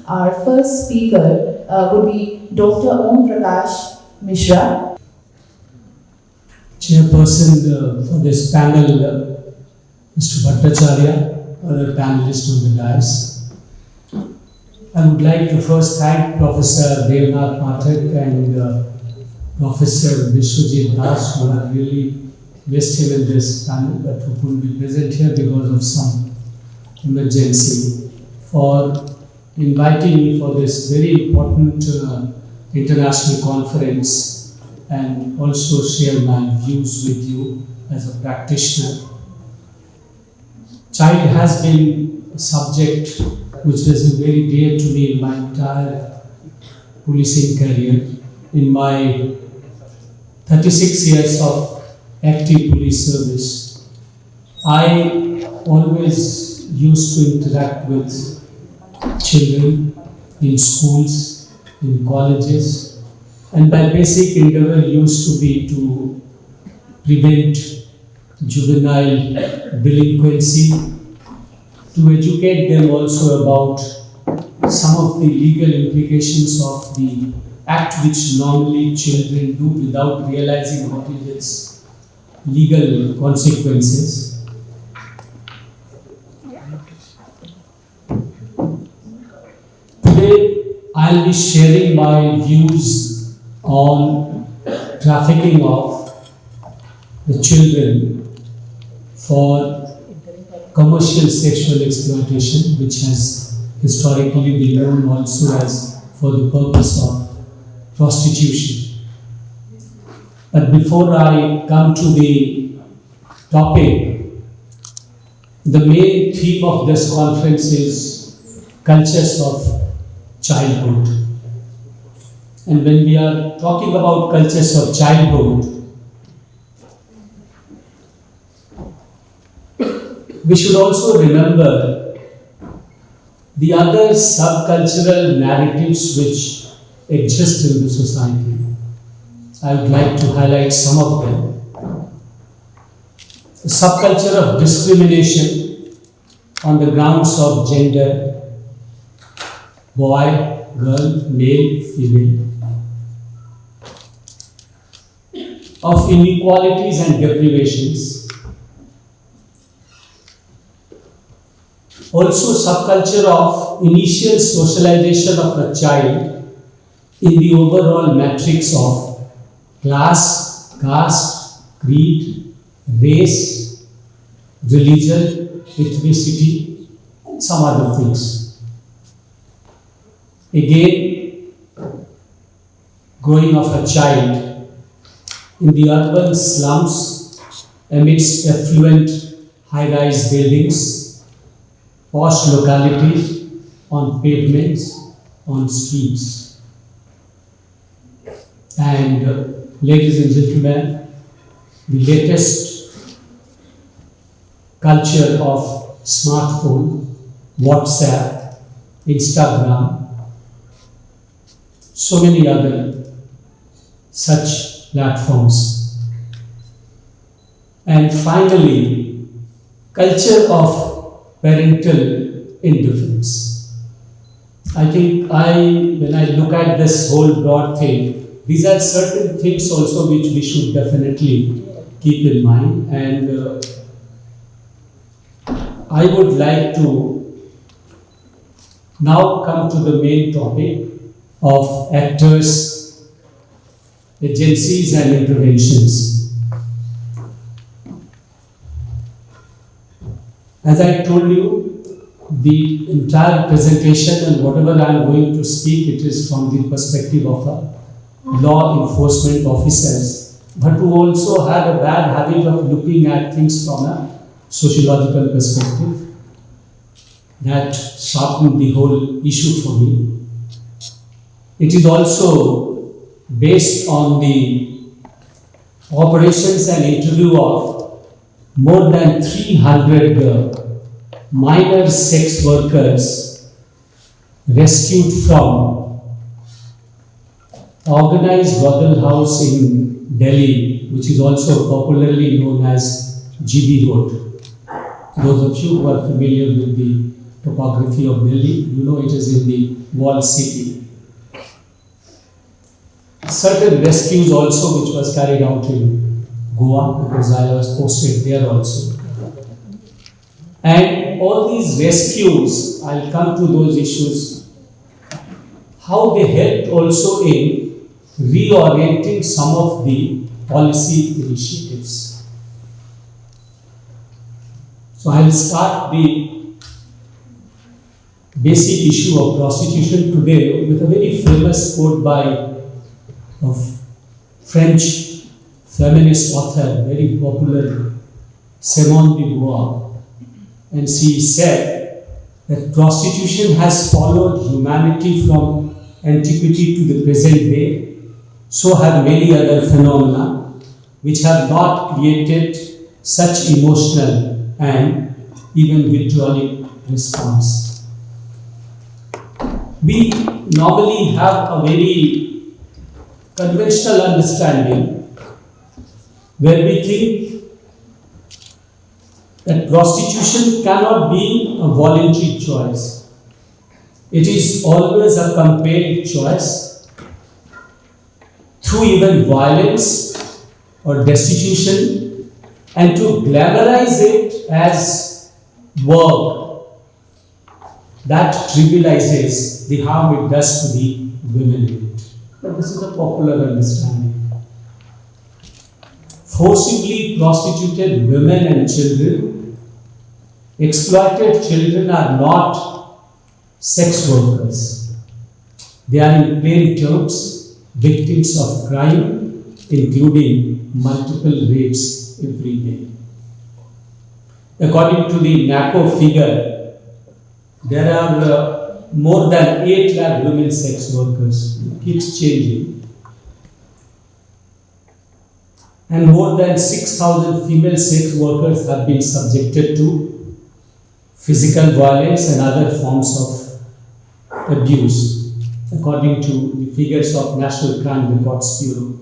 Our first speaker would be Dr. Om Prakash Mishra. Chairperson for this panel, Mr. Bhattacharya, other panelists on the dais. I would like to first thank Professor Devnath Pathak and Professor Vishwajit Das, who have really missed him in this panel, but who couldn't be present here because of some emergency, for inviting me for this very important international conference and also share my views with you as a practitioner. Child has been a subject which has been very dear to me in my entire policing career. In my 36 years of active police service, I always used to interact with children in schools, in colleges, and my basic endeavor used to be to prevent juvenile delinquency, to educate them also about some of the legal implications of the act which normally children do without realizing what is its legal consequences. Today, I'll be sharing my views on trafficking of the children for commercial sexual exploitation, which has historically been known also as for the purpose of prostitution. But before I come to the topic, the main theme of this conference is cultures of childhood. And when we are talking about cultures of childhood, we should also remember the other subcultural narratives which exist in the society. I would like to highlight some of them. The subculture of discrimination on the grounds of gender, boy, girl, male, female, of inequalities and deprivations. Also, subculture of initial socialization of a child in the overall matrix of class, caste, creed, race, religion, ethnicity, and some other things. Again, growing of a child in the urban slums amidst affluent high-rise buildings, posh localities, on pavements, on streets. And ladies and gentlemen, the latest culture of smartphone, WhatsApp, Instagram, so many other such platforms. And finally, culture of parental indifference. I think when I look at this whole broad thing, these are certain things also which we should definitely keep in mind. And I would like to now come to the main topic of actors, agencies and interventions. As I told you, the entire presentation and whatever I am going to speak, it is from the perspective of a law enforcement officers, but who also have a bad habit of looking at things from a sociological perspective. That sharpened the whole issue for me. It is also based on the operations and interview of more than 300 minor sex workers rescued from organized brothel house in Delhi, which is also popularly known as GB Road. Those of you who are familiar with the topography of Delhi. You know, it is in the walled city. Certain rescues also which was carried out in Goa, because I was posted there also. And all these rescues, I'll come to those issues, how they helped also in reorienting some of the policy initiatives. So I'll start the basic issue of prostitution today with a very famous quote by a French feminist author, very popular, Simone de Beauvoir. And she said that prostitution has followed humanity from antiquity to the present day. So have many other phenomena which have not created such emotional and even vitriolic response. We normally have a very conventional understanding where we think that prostitution cannot be a voluntary choice. It is always a compelled choice through even violence or destitution, and to glamorize it as work that trivializes the harm it does to the women in it. But this is a popular understanding. Forcibly prostituted women and children, exploited children are not sex workers. They are in plain terms victims of crime, including multiple rapes every day. According to the NACO figure, there are more than 8 lakh women sex workers. It keeps changing. And more than 6,000 female sex workers have been subjected to physical violence and other forms of abuse, according to the figures of National Crime Records Bureau.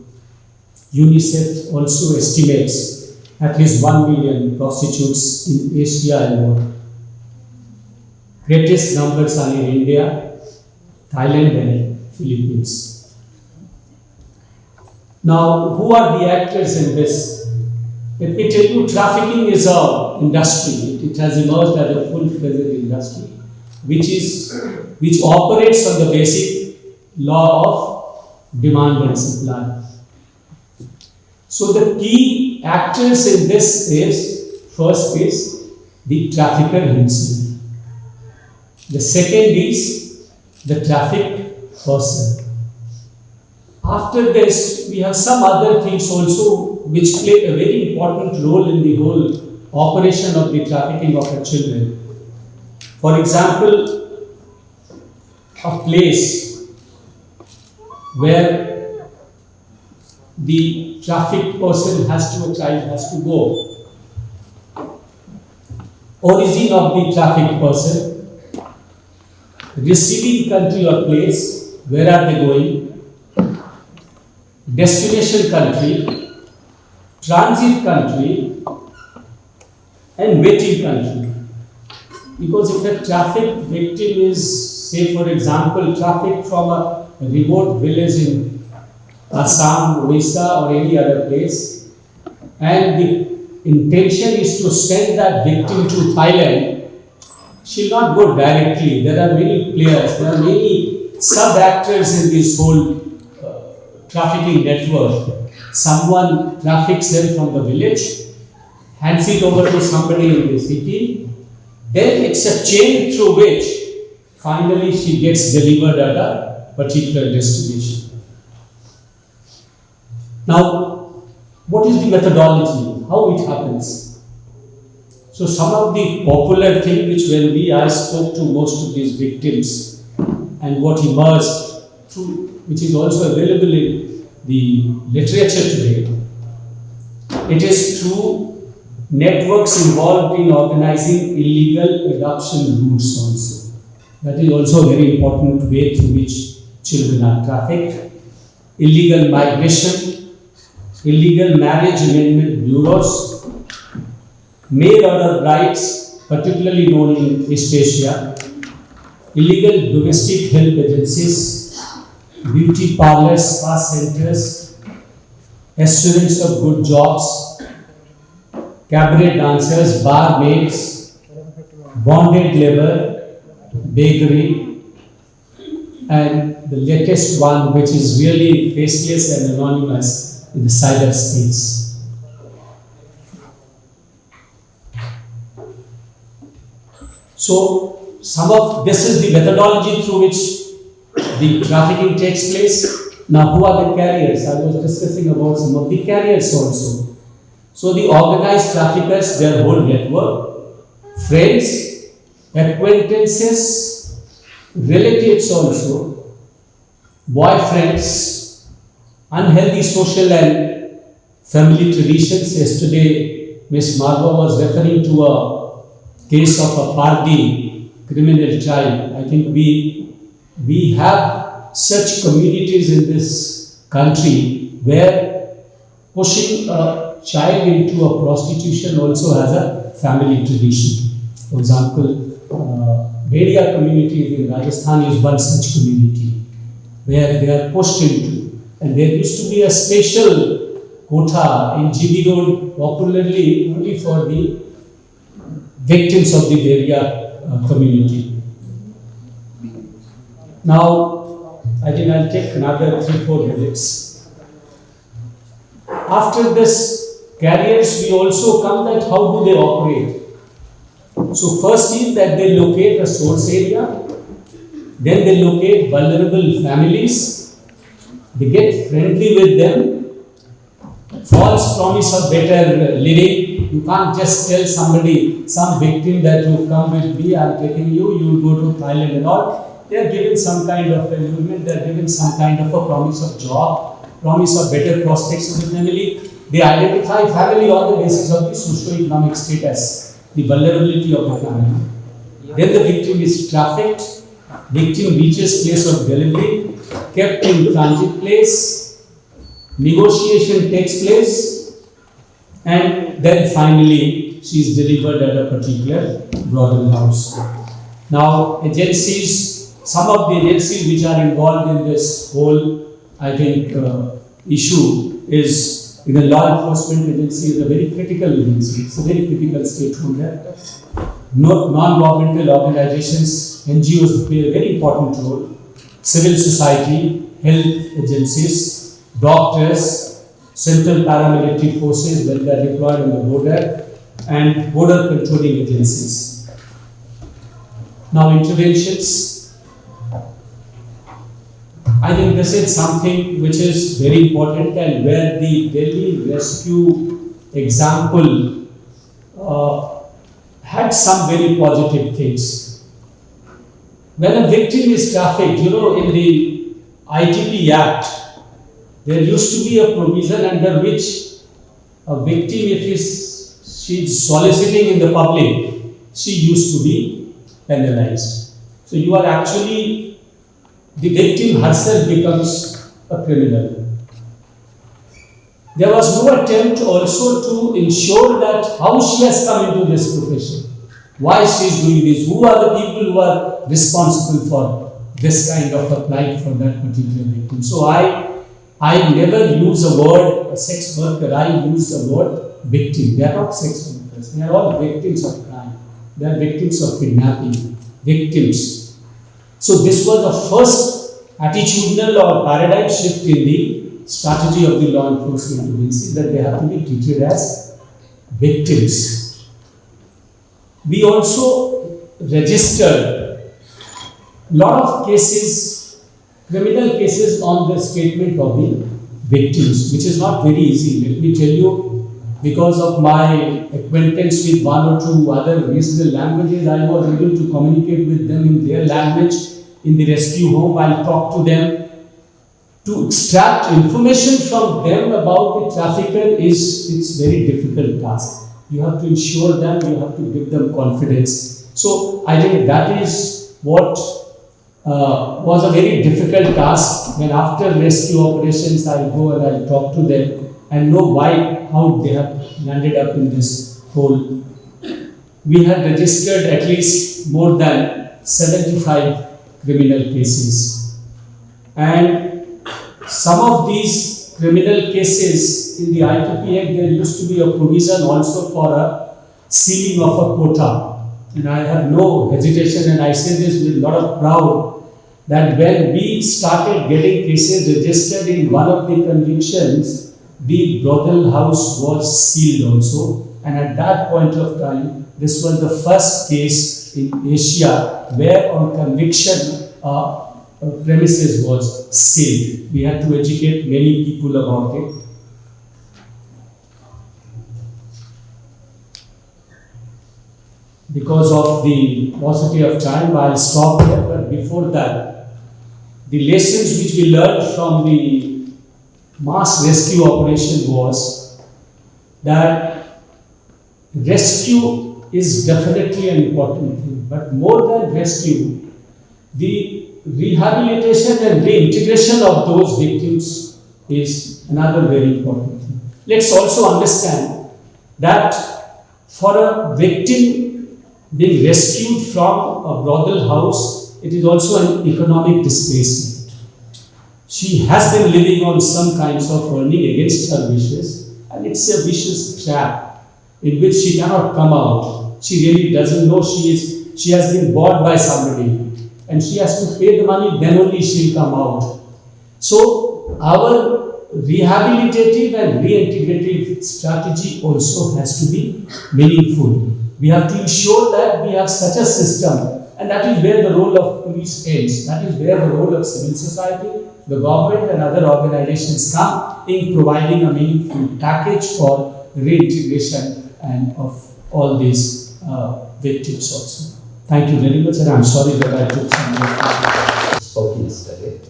UNICEF also estimates at least 1 million prostitutes in Asia alone. Greatest numbers are in India, Thailand and Philippines. Now, who are the actors in this? Let me tell you, trafficking is an industry. It has emerged as a full-fledged industry, which operates on the basic law of demand and supply. So the key actors in this first is the trafficker himself. The second is the traffic person. After this, we have some other things also which play a very important role in the whole operation of the trafficking of the children. For example, a place where the traffic person a child has to go. Origin of the traffic person, receiving country or place, where are they going? Destination country, transit country, and waiting country. Because if a traffic victim is, say for example, traffic from a remote village in Assam, Orissa or any other place, and the intention is to send that victim to Thailand, she will not go directly. There are many players, there are many sub-actors in this whole trafficking network. Someone traffics them from the village, hands it over to somebody in the city, then it's a chain through which finally she gets delivered at a particular destination. Now, what is the methodology? How it happens? So some of the popular thing which I spoke to most of these victims and what emerged through, which is also available in the literature today, it is through networks involved in organizing illegal adoption routes also. That is also a very important way through which children are trafficked. Illegal migration, illegal marriage amendment bureaus, mail order brides, particularly known in East Asia, illegal domestic help agencies, beauty parlors, spa centers, assurance of good jobs, cabaret dancers, barmaids, bonded labor, bakery, and the latest one, which is really faceless and anonymous, in the cyberspace. So, some of this is the methodology through which the trafficking takes place. Now, who are the carriers? I was discussing about some of the carriers also. So, the organized traffickers, their whole network, friends, acquaintances, relatives also, boyfriends, unhealthy social and family traditions. Yesterday, Miss Margot was referring to a case of a Pardi criminal child. I think we have such communities in this country where pushing a child into a prostitution also has a family tradition. For example, Bedia community in Rajasthan is one such community where they are pushed into. And there used to be a special quota in GB Road, popularly only for the victims of the Bedia community. Now, I think I'll take another 3-4 minutes. After this carriers, we also come that how do they operate? So first is that they locate a source area, then they locate vulnerable families, they get friendly with them, false promise of better living. You can't just tell somebody, some victim that you come with me, I'm taking you, you will go to Thailand and all. They are given some kind of allurement, they are given some kind of a promise of job, promise of better prospects of the family. They identify family on the basis of the socio-economic status, the vulnerability of the family. Then the victim is trafficked, victim reaches place of delivery, kept in transit place, negotiation takes place, and then finally she is delivered at a particular brothel house. Now, agencies, some of the agencies which are involved in this whole, I think, issue is the law enforcement agency is a very critical agency. It's a very critical stakeholder. Non-governmental organizations, NGOs play a very important role. Civil society, health agencies, doctors, central paramilitary forces when they are deployed on the border, and border controlling agencies. Now, interventions. I think this is something which is very important, and where the Delhi rescue example had some very positive things. When a victim is trafficked, in the ITP Act, there used to be a provision under which a victim, if she is soliciting in the public, she used to be penalized. So you are actually, the victim herself becomes a criminal. There was no attempt also to ensure that how she has come into this profession, why she is doing this, who are the people who are responsible for this kind of a plight for that particular victim. So I never use a word, a sex worker, I use the word victim. They are not sex workers, they are all victims of crime. They are victims of kidnapping, victims. So this was the first attitudinal or paradigm shift in the strategy of the law enforcement agency, that they have to be treated as victims. We also registered a lot of cases, criminal cases on the statement of the victims, which is not very easy. Let me tell you, because of my acquaintance with one or two other regional languages, I was able to communicate with them in their language in the rescue home. I'll talk to them. To extract information from them about the trafficker it's very difficult task. You have to ensure them, you have to give them confidence. So I think that is what was a very difficult task, when after rescue operations I go and I talk to them and know how they have landed up in this whole we had registered at least more than 75 criminal cases. And some of these criminal cases in the ITP Act, there used to be a provision also for a sealing of a quota. And I have no hesitation, and I say this with a lot of pride, that when we started getting cases registered in one of the convictions, the brothel house was sealed also. And at that point of time, this was the first case in Asia where on conviction premises was sealed. We had to educate many people about it. Because of the paucity of time, I'll stop here. But before that, the lessons which we learned from the mass rescue operation was that rescue is definitely an important thing, but more than rescue, the rehabilitation and reintegration of those victims is another very important thing. Let's also understand that for a victim being rescued from a brothel house, it is also an economic displacement. She has been living on some kinds of earning against her wishes, and it's a vicious trap in which she cannot come out. She really doesn't know she has been bought by somebody, and she has to pay the money, then only she'll come out. So our rehabilitative and reintegrative strategy also has to be meaningful. We have to ensure that we have such a system, and that is where the role of police ends. That is where the role of civil society, the government and other organizations come in providing a meaningful package for reintegration and of all these victims also. Thank you very much, and I'm sorry that I took some more time. Spoke yesterday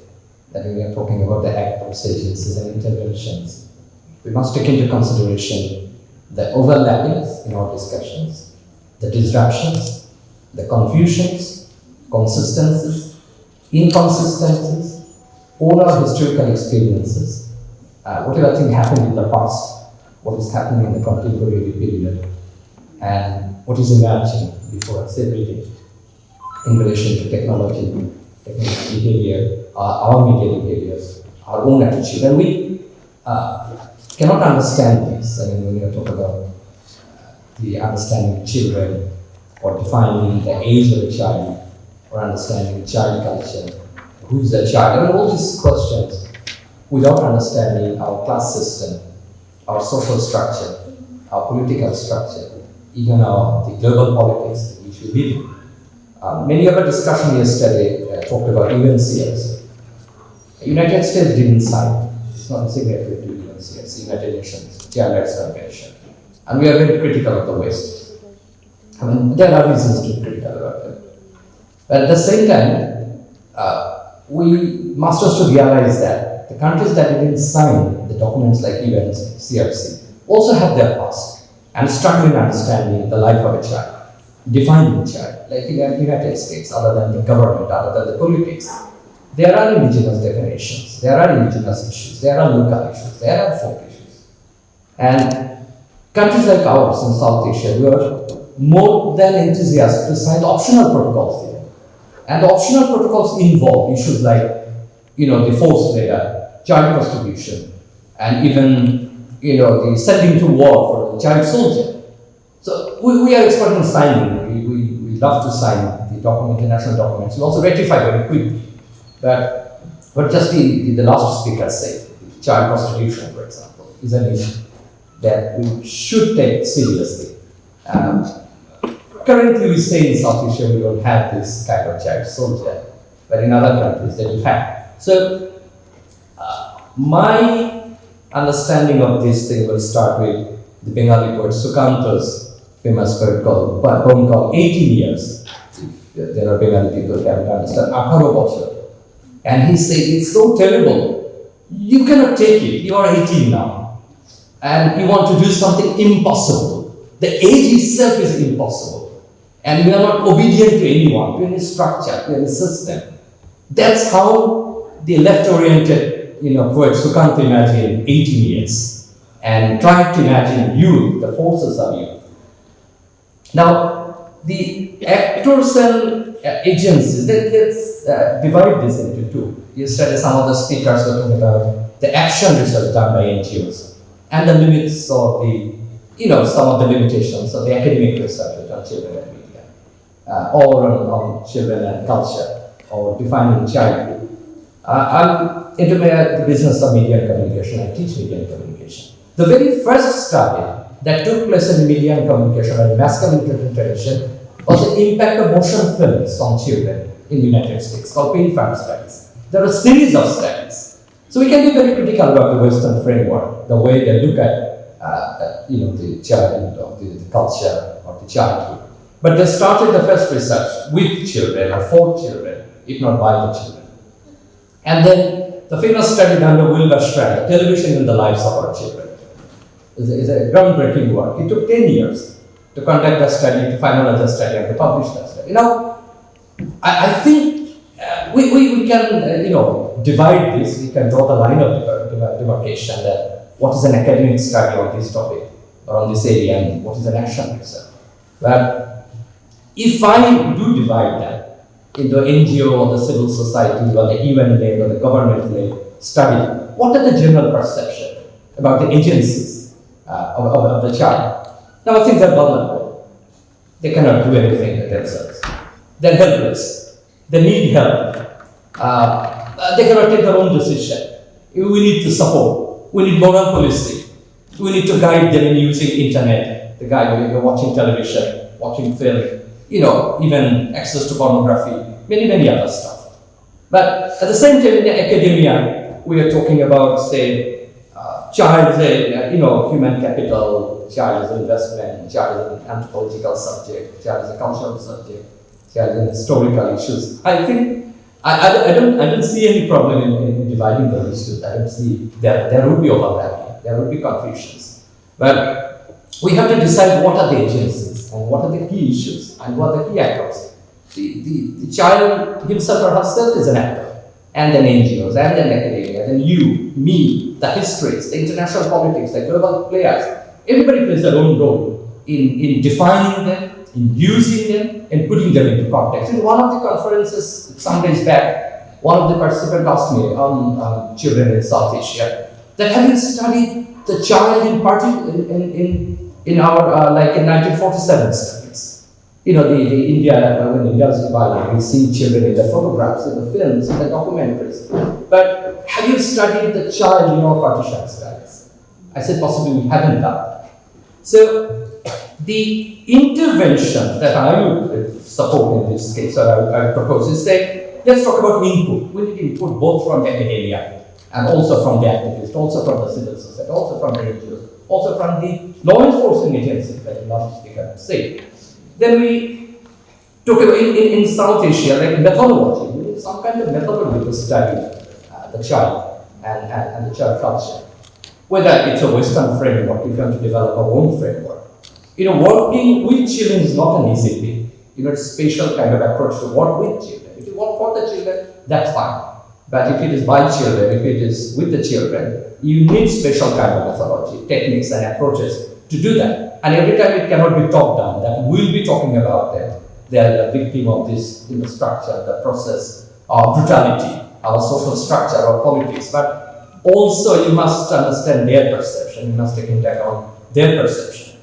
that we are talking about the act of agencies and interventions. We must take into consideration the overlappings in our discussions, the disruptions, the confusions, consistencies, inconsistencies, all our historical experiences, whatever thing happened in the past, what is happening in the contemporary period, and what is emerging before us every day in relation to technology behavior, our media behaviors, our own attitude. And we cannot understand this. I mean, when you talk about the understanding of children, or defining the age of a child, or understanding child culture, who is the child, I mean, all these questions, without understanding our class system, our social structure, our political structure, even the global politics which we live in. Many of our discussion yesterday talked about UNCS. The United States didn't sign. It's not a signatory to UNCS, United Nations Child Rights Convention. And we are very critical of the West. I mean, there are reasons to be critical about them. But at the same time, we must also realize that the countries that didn't sign the documents like UNCRC also have their past and struggle in understanding the life of a child, defining the child, like in the United States, other than the government, other than the politics. There are indigenous definitions, there are indigenous issues, there are local issues, there are folk issues. And countries like ours in South Asia, we are more than enthusiastic to sign optional protocols here. And the optional protocols involve issues like, the forced labor, child prostitution, and even, the sending to war for the child soldier. So we are expert in signing. We love to sign the document, international documents. We also ratify very quickly. But just the last speaker said, child prostitution, for example, is an issue that we should take seriously. Currently, we say in South Asia we don't have this kind of child soldier, but in other countries they do have. So, my understanding of this thing will start with the Bengali poet Sukanto's famous poem called 18 years. There are Bengali people who can't understand 18 bochor. And he said, it's so terrible. You cannot take it. You are 18 now. And you want to do something impossible. The age itself is impossible. And we are not obedient to anyone, to any structure, to any system. That's how the left-oriented, poet Sukanto imagined 18 years and tried to imagine youth, the forces of youth. Now, the actors and agencies, let's divide this into two. Yesterday, some of the speakers were talking about the action research done by NGOs and the limits of the, some of the limitations of the academic research on children and media, or on children and culture, or defining childhood. I'm into the business of media and communication. I teach media and communication. The very first study that took place in media and communication and mass communication tradition was the impact of motion films on children in the United States, called paid film studies. There are a series of studies. So we can be very critical about the Western framework, the way they look at the child, or the culture, or the childhood. But they started the first research with children, or for children, if not by the children. And then the famous study done by Wilbur Strand, Television in the Lives of Our Children, is a groundbreaking work. It took 10 years to conduct the study, to finalize the study, and to publish the study. I think we can, divide this. We can draw the line of demarcation that what is an academic study on this topic or on this area, and what is an action research. But if I do divide that into NGO or the civil society or the UN-led or the government-led study, what are the general perception about the agencies of the child? Now, I think they're vulnerable. They cannot do anything themselves. They're helpless. They need help. They cannot take their own decision. We need to support. We need moral policing. We need to guide them in using internet, the guide when you're watching television, watching film, even access to pornography, many other stuff. But at the same time, in the academia, we are talking about, say, child, human capital, child is an investment, child is an anthropological subject, child is a cultural subject, child is historical issues. I think I don't see any problem in dividing the issues. I don't see there would be overlapping, there would be confusions. But we have to decide what are the agencies and what are the key issues and what are the key actors. The child himself or herself is an actor, and then NGOs, and then academia, then you, me, the histories, the international politics, the global players. Everybody plays their own role in defining them, in using them, and putting them into context. In one of the conferences some days back, one of the participants asked me on children in South Asia that have you studied the child in our like in 1947 studies? The India, when India was divided, we see children in the photographs, in the films, in the documentaries. But have you studied the child in our partition studies? I said, possibly we haven't done that. So, the intervention that I would support in this case, or I would propose, is say, let's talk about input. We need input both from the academia, and also from the activists, also from the civil society, also from the NGOs, also from the law enforcement agencies, like the last speaker said. Then we took in South Asia, like methodology. We need some kind of methodology to study the child and the child culture. Whether it's a Western framework, if you want to develop our own framework. Working with children is not an easy thing. It's a special kind of approach to work with children. If you work for the children, that's fine. But if it is by children, if it is with the children, you need special kind of methodology, techniques and approaches to do that. And every time it cannot be top down, that we'll be talking about them. They are the victim of this structure, the process of brutality, our social structure, our politics. But also you must understand their perception, you must take into account their perception.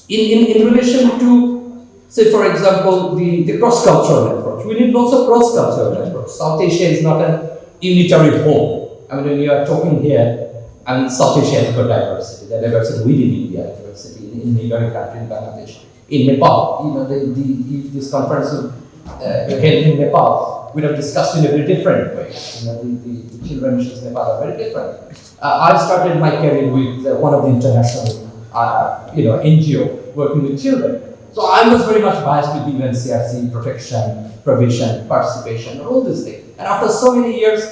In relation to, say for example, the cross-cultural approach, we need lots of cross-cultural approach. South Asia is not a unitary whole. I mean, when you are talking here, South Asia has got diversity. The diversity within India, diversity in neighboring country, in Bangladesh, in Nepal. This conference held in Nepal, we have discussed in a very different way. The children issues in Nepal are very different. I started my career with one of the international, NGO working with children. So I was very much biased with UNCRC, protection, provision, participation, and all these things. And after so many years,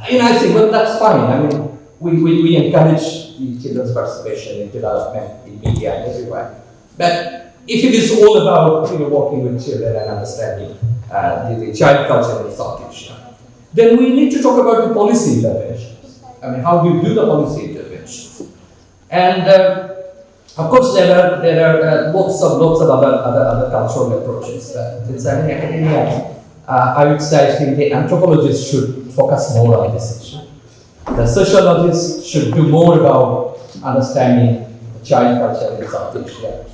I think, well, that's fine. I mean, we encourage the children's participation in development, in media, and everywhere. But if it is all about working with children and understanding the child culture in South Asia, then we need to talk about the policy interventions. I mean, how do you do the policy interventions? And Of course, there are lots of other cultural approaches. Inside in academia, I would say I think the anthropologists should focus more on this issue. The sociologists should do more about understanding child culture in South Asia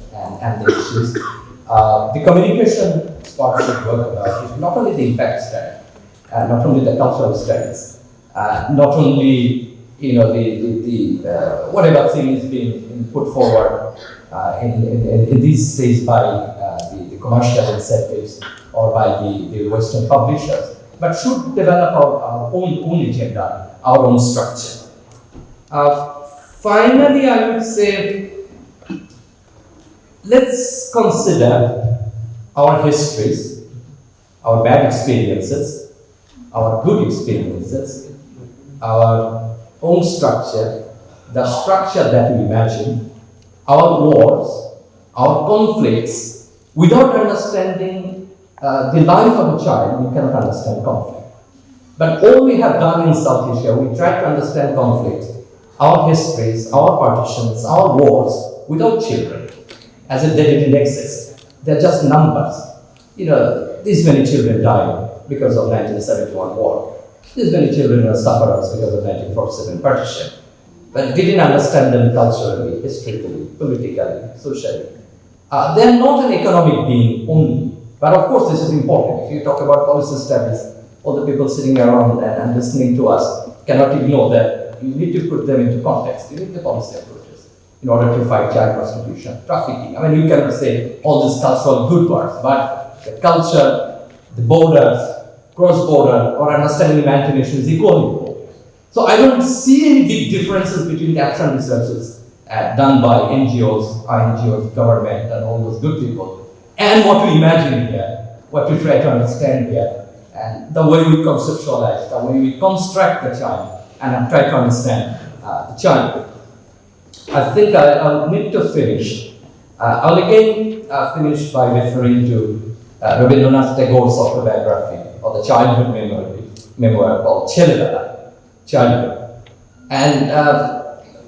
and the issues. The communication part should work about not only the impact study, not only the cultural studies, not only the whatever thing is being put forward in these days by the commercial incentives or by the Western publishers, but should develop our own agenda, our own structure. Finally, I would say, let's consider our histories, our bad experiences, our good experiences, our own structure, the structure that we imagine, our wars, our conflicts. Without understanding the life of a child, we cannot understand conflict. But all we have done in South Asia, we try to understand conflict, our histories, our partitions, our wars, without children, as if they didn't exist. They're just numbers. These many children died because of 1971 war. These many children were sufferers because of 1947 partition. But we didn't understand them culturally, historically, politically, socially. They are not an economic being only. But of course, this is important. If you talk about policy studies, all the people sitting around and listening to us cannot ignore that you need to put them into context. You need the policy approaches in order to fight child prostitution, trafficking. I mean, you cannot say all these cultural good words, but the culture, the borders, cross-border, or understanding imagination is equally important. So I don't see any big differences between the action researches done by NGOs, INGOs, government, and all those good people, and what we imagine here, what we try to understand here, and the way we conceptualize, the way we construct the child, and try to understand the child. I think I'll need to finish. I'll again finish by referring to Rabindranath Tagore's autobiography, or the childhood memoir called Childhood. And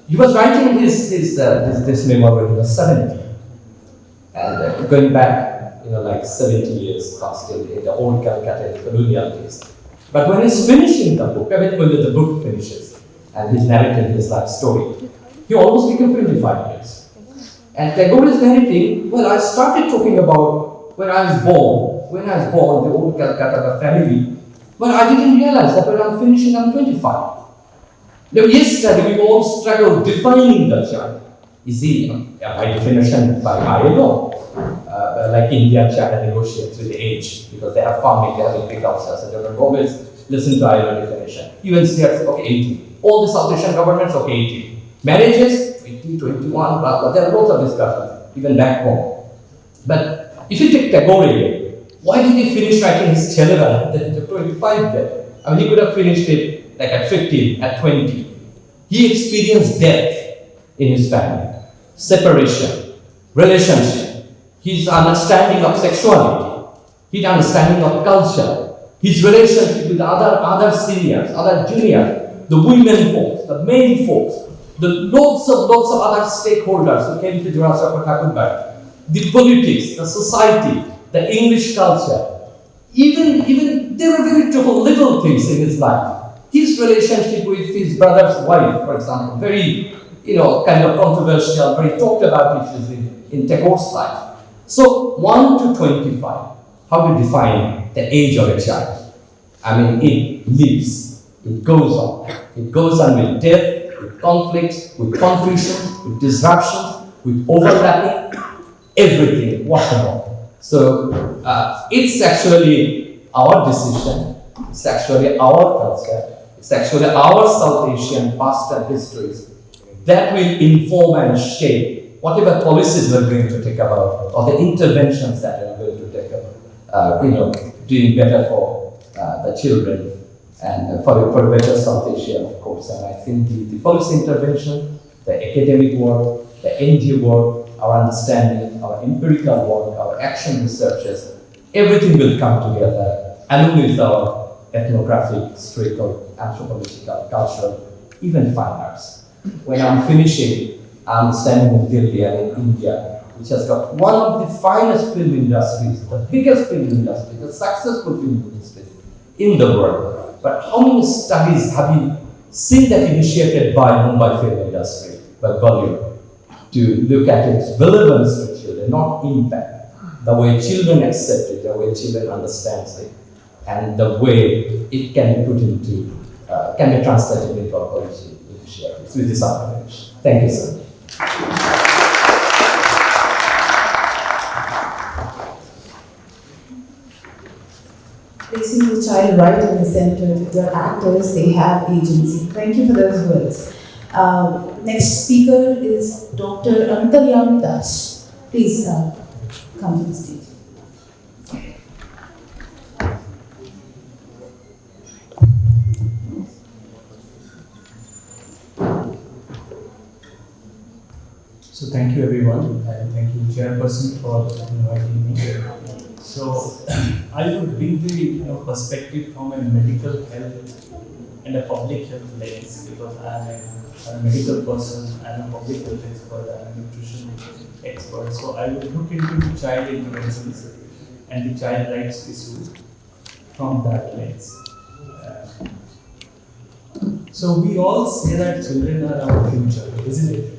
he was writing this memoir when he was 70. And going back, like 70 years past in the old Calcutta colonial days. But when he's finishing the book, when the book finishes, and he's narrating his life story, he almost became 25 years. And Tagore is narrating, well, I started talking about when I was born, the old Calcutta family, but I didn't realize that when I'm finishing, I'm 25. Now, yesterday we all struggled defining the child. Is he, by definition, by ILO? Like India, China negotiates with the age because they have farming, they have agriculture, so they don't always listen to ILO definition. UNCR says, okay, 18. All the South Asian governments, okay, 18. Marriages, 20, 21, blah, blah. There are lots of discussions, even back home. But if you take Tagore again, why did he finish writing his Chelera at 25 then? I mean, he could have finished it like at 15, at 20. He experienced death in his family, separation, relationship, his understanding of sexuality, his understanding of culture, his relationship with other seniors, other juniors, the women folks, the men folks, the lots of other stakeholders who came to Jamiahamdard, the politics, the society, the English culture, even there were very little things in his life. His relationship with his brother's wife, for example, very, kind of controversial, very talked about issues in Tagore's life. So 1 to 25, how to define the age of a child? I mean, it lives, it goes on. It goes on with death, with conflicts, with confusion, with disruptions, with overlapping, everything, whatever. So it's actually our decision, it's actually our culture, it's actually our South Asian past and histories that will inform and shape whatever policies we're going to take about, or the interventions that we're going to take about, doing better for the children and for a better South Asia, of course. And I think the policy intervention, the academic work, the NGO work, our understanding, our empirical work, our action researches, everything will come together, along with our ethnographic, historical, anthropological, cultural, even fine arts. When I'm finishing, I'm standing in Delhi and in India, which has got one of the finest film industries, the biggest film industry, the successful film industry in the world. But how many studies have you seen that initiated by Mumbai film industry, by Bollywood, to look at its relevance to children, not impact, the way children accept it, the way children understand it, and the way it can be put into, can be translated into our policy initiatives with this approach. Thank you, sir. Placing the child right in the center, the actors, they have agency. Thank you for those words. Next speaker is Dr. Antaryamdard. Please come to the stage. So thank you everyone, and thank you Chairperson for inviting me. So I would bring the perspective from a medical health and a public health lens, because I'm a medical person, I'm a public health expert, I'm a nutrition expert. So I would look into the child interventions and the child rights issue from that lens. So we all say that children are our future, isn't it?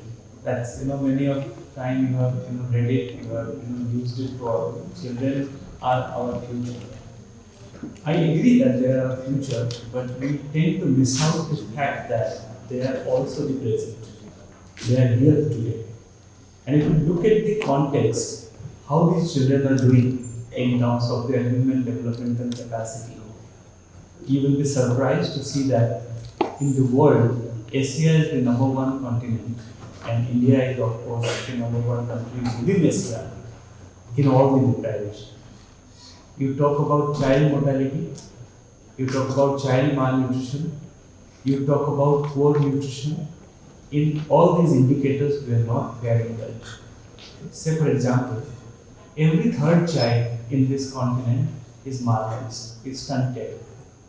That's many of the time you have read it, you have used it for children are our future. I agree that they are our future, but we tend to miss out the fact that they are also the present. They are here today. And if you look at the context, how these children are doing in terms of their human developmental capacity, you will be surprised to see that in the world, Asia is the #1 continent, and India is of course the #1 country within Asia in all the dimensions. You talk about child mortality, you talk about child malnutrition, you talk about poor nutrition. In all these indicators, we are not faring well. Say for example, every third child in this continent is malnourished, is stunted.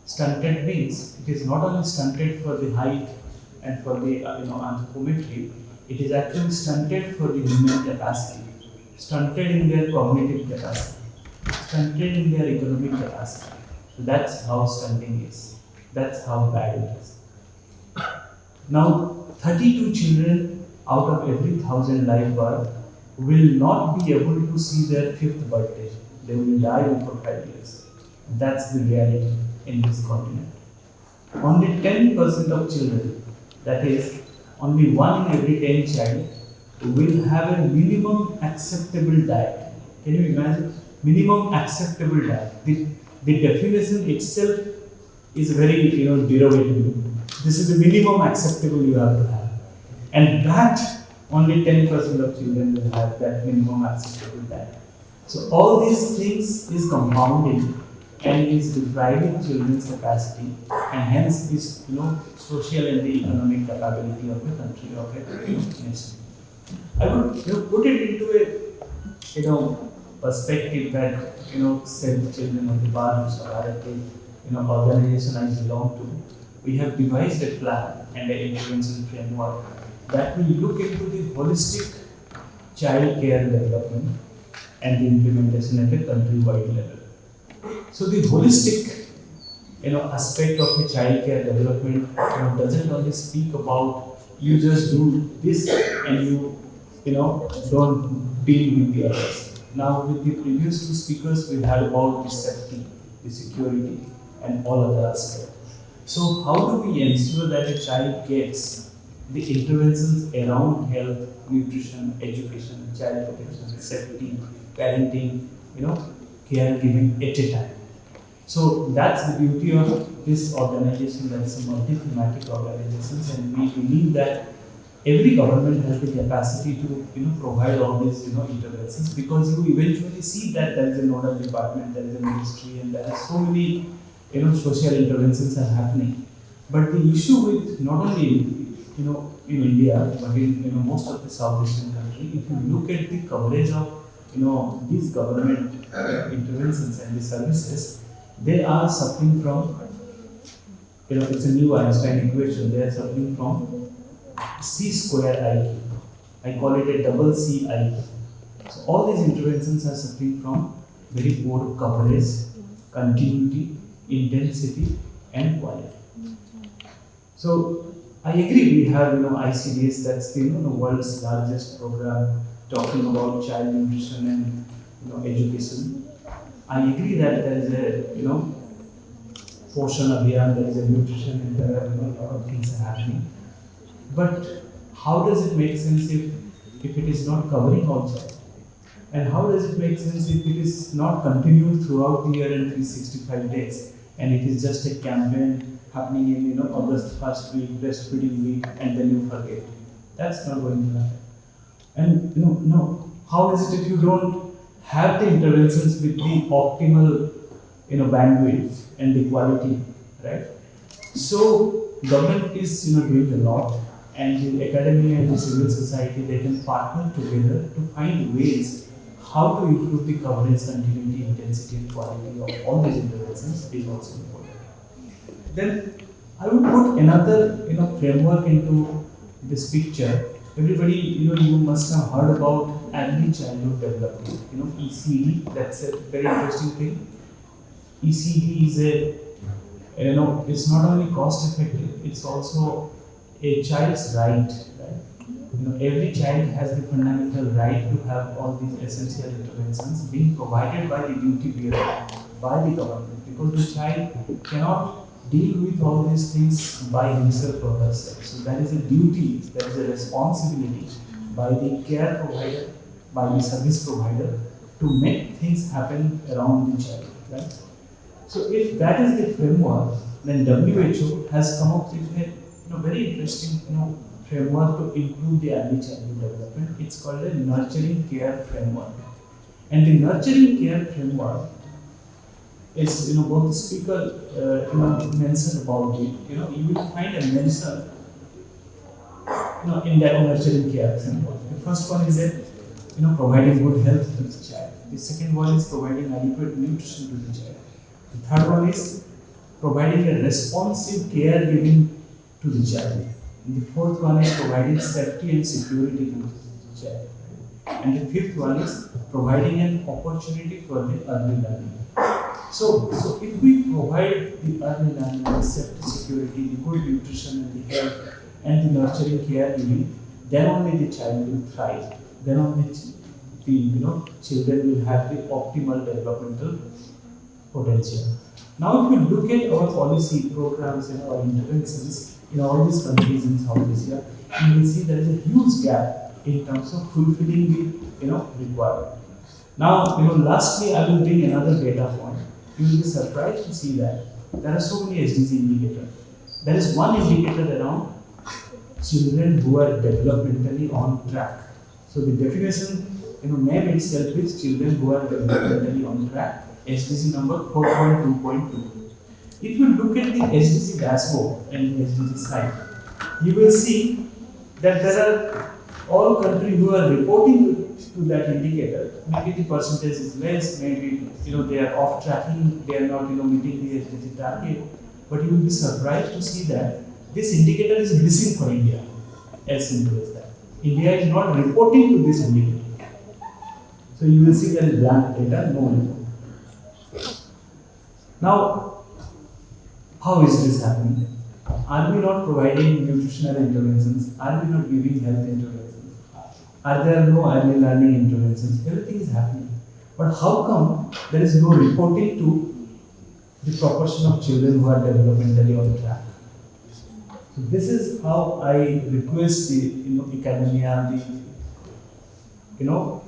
Stunted means it is not only stunted for the height and for the anthropometry, it is actually stunted for the human capacity, stunted in their cognitive capacity, stunted in their economic capacity. So that's how stunting is. That's how bad it is. Now, 32 children out of every 1,000 live birth will not be able to see their 5th birthday. They will die before 5 years. That's the reality in this continent. Only 10% of children, that is, only 1 in every 10 child, will have a minimum acceptable diet. Can you imagine? Minimum acceptable diet. The definition itself is very derogatory. This is the minimum acceptable you have to have. And that only 10% of children will have that minimum acceptable diet. So all these things is compounding and is depriving children's capacity, and hence is social and the economic capability of the country, of a nation. I would put it into a perspective that Save the Children of the Bharat, organization I belong to. We have devised a plan and an intervention framework that will look into the holistic child care development and the implementation at a country-wide level. So the holistic aspect of the child care development doesn't only speak about you just do this and you don't deal with the others. Now with the previous 2 speakers we had about the safety, the security and all other aspects. So how do we ensure that a child gets the interventions around health, nutrition, education, child protection, safety, parenting, caregiving at a time? So that's the beauty of this organization, that's a multi-thematic organization, and we believe that every government has the capacity to provide all these interventions, because you eventually see that there is a nodal department, there is a ministry, and there are so many social interventions are happening. But the issue with not only in India but in most of the South Asian country, if you look at the coverage of these government interventions and the services, they are suffering from it's a new Einstein equation. They are suffering from C square IQ. I call it a double CI. So all these interventions are suffering from very poor coverage, continuity, intensity, and quality. So I agree we have ICDS, that's the the world's largest program talking about child nutrition and education. I agree that there is a Poshan Abhiyan, there is a nutrition and there are a lot of things are happening. But how does it make sense if it is not covering all child? And how does it make sense if it is not continued throughout the year and 365 days and it is just a campaign happening in August first week, breastfeeding week, and then you forget? That's not going to happen. And no, how is it if you don't have the interventions with the optimal bandwidth and the quality, right? So government is doing a lot, and the academia and the civil society, they can partner together to find ways how to improve the coverage, continuity, intensity, and quality of all these interventions is also important. Then I would put another framework into this picture. Everybody, you must have heard about early childhood development. ECD. That's a very interesting thing. ECD is it's not only cost effective, it's also a child's right. Every child has the fundamental right to have all these essential interventions being provided by the duty bearer, by the government, because the child cannot deal with all these things by himself or herself. So there is a duty, there is a responsibility by the care provider, by the service provider to make things happen around the child, right? So if that is the framework, then WHO has come up with a very interesting framework to improve the early childhood development. It's called a nurturing care framework. And the nurturing care framework is, both the speaker mentioned about it. You will find a mention in that nurturing care framework. The first one is providing good health to the child. The second one is providing adequate nutrition to the child. The third one is providing a responsive care given to the child. And the fourth one is providing safety and security to the child. And the fifth one is providing an opportunity for the early learning. So if we provide the early learning, the safety, security, the good nutrition and the health and the nurturing care giving, then only the child will thrive. Then only the children will have the optimal developmental potential. Now, if you look at our policy programs and our interventions in all these countries in South Asia, you will see there is a huge gap in terms of fulfilling the requirement. Now, lastly, I will bring another data point. You will be surprised to see that there are so many SDG indicators. There is one indicator around children who are developmentally on track. So the definition, name itself is children who are developmentally on track. SDG number 4.2.2. If you look at the SDG dashboard and the SDG site, you will see that there are all countries who are reporting to that indicator. Maybe the percentage is less, maybe they are off tracking, they are not meeting the SDG target. But you will be surprised to see that this indicator is missing for India. As simple as that. India is not reporting to this indicator. So you will see there is blank data, no report. Now, how is this happening? Are we not providing nutritional interventions? Are we not giving health interventions? Are there no early learning interventions? Everything is happening. But how come there is no reporting to the proportion of children who are developmentally on track? So this is how I request the academia, the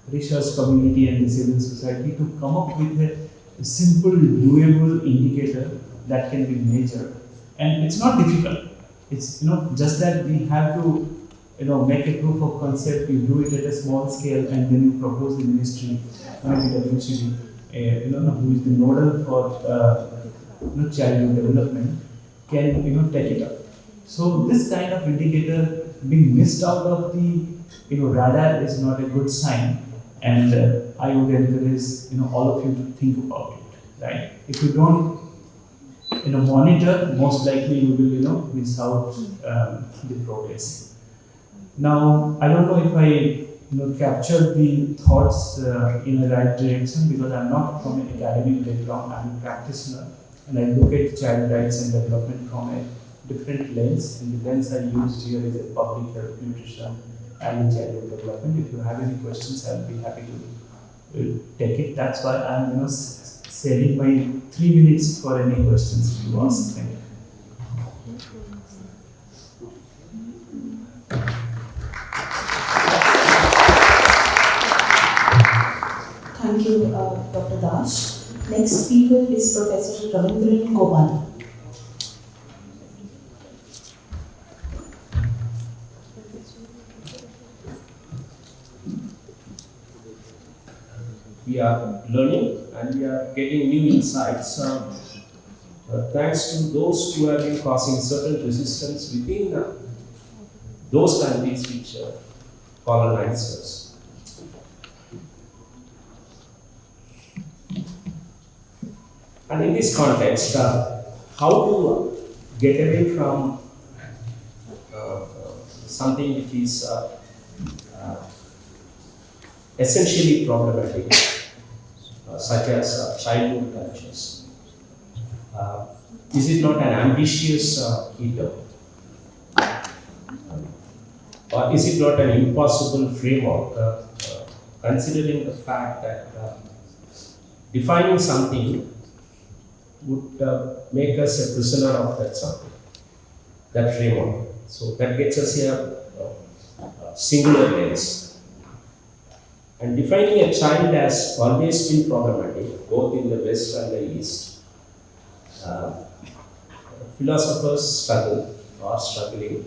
research community and the civil society to come up with a simple, doable indicator that can be measured. And it's not difficult. It's just that we have to make a proof of concept. You do it at a small scale, and then you propose the ministry, maybe WCD, who is the nodal for childhood development, can take it up. So this kind of indicator being missed out of the radar is not a good sign, and I would encourage all of you to think about it. Right? If you don't monitor, most likely you will miss out the progress. Now, I don't know if I captured the thoughts in the right direction, because I'm not from an academic background, I'm a practitioner, and I look at child rights and development from a different lens, and the lens I used here is a public health, nutrition, and childhood development. If you have any questions, I'll be happy to take it. That's why I'm saving my 3 minutes for any questions if you ask. Thank you. Thank you, Dr. Das. Next speaker is Professor Ravindran Gopal. We are learning and we are getting new insights thanks to those who have been causing certain resistance within those countries which colonized us. And in this context, how to get away from something which is essentially problematic, such as childhood cultures. Is it not an ambitious term? Or is it not an impossible framework, considering the fact that defining something would make us a prisoner of that something, that framework. So that gets us here singular lens. And defining a child has always been problematic, both in the West and the East. Philosophers are struggling.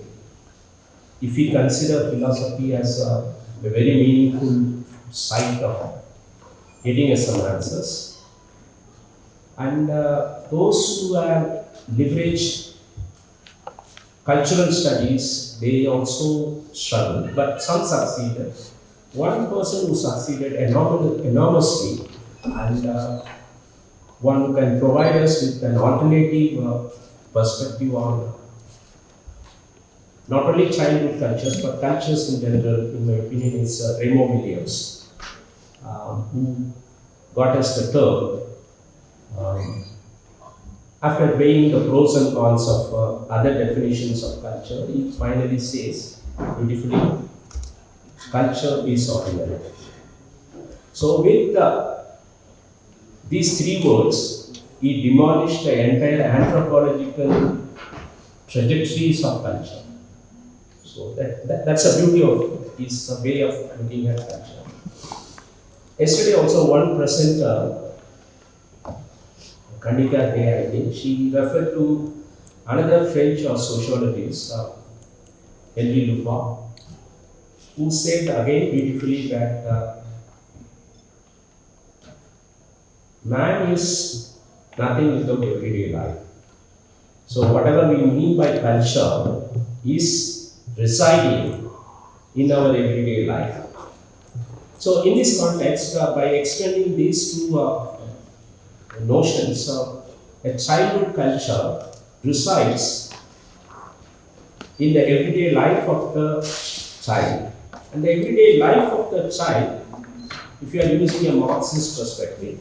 If we consider philosophy as a very meaningful site of getting us some answers, and those who have leveraged cultural studies, they also struggle, but some succeeded. One person who succeeded enormously, and one who can provide us with an alternative perspective on not only childhood cultures, but cultures in general, in my opinion, is Remo Williams, who got us the term. After weighing the pros and cons of other definitions of culture, he finally says beautifully, culture is ordinary. So with these three words, he demolished the entire anthropological trajectories of culture. So that's the beauty of his way of looking at culture. Yesterday also one presenter, Kanika Day, I think, she referred to another French sociologist, Henri Lupin, who said again beautifully that man is nothing without everyday life. So whatever we mean by culture is residing in our everyday life. So in this context, by extending these two notions, a childhood culture resides in the everyday life of the child. And the everyday life of the child, if you are using a Marxist perspective,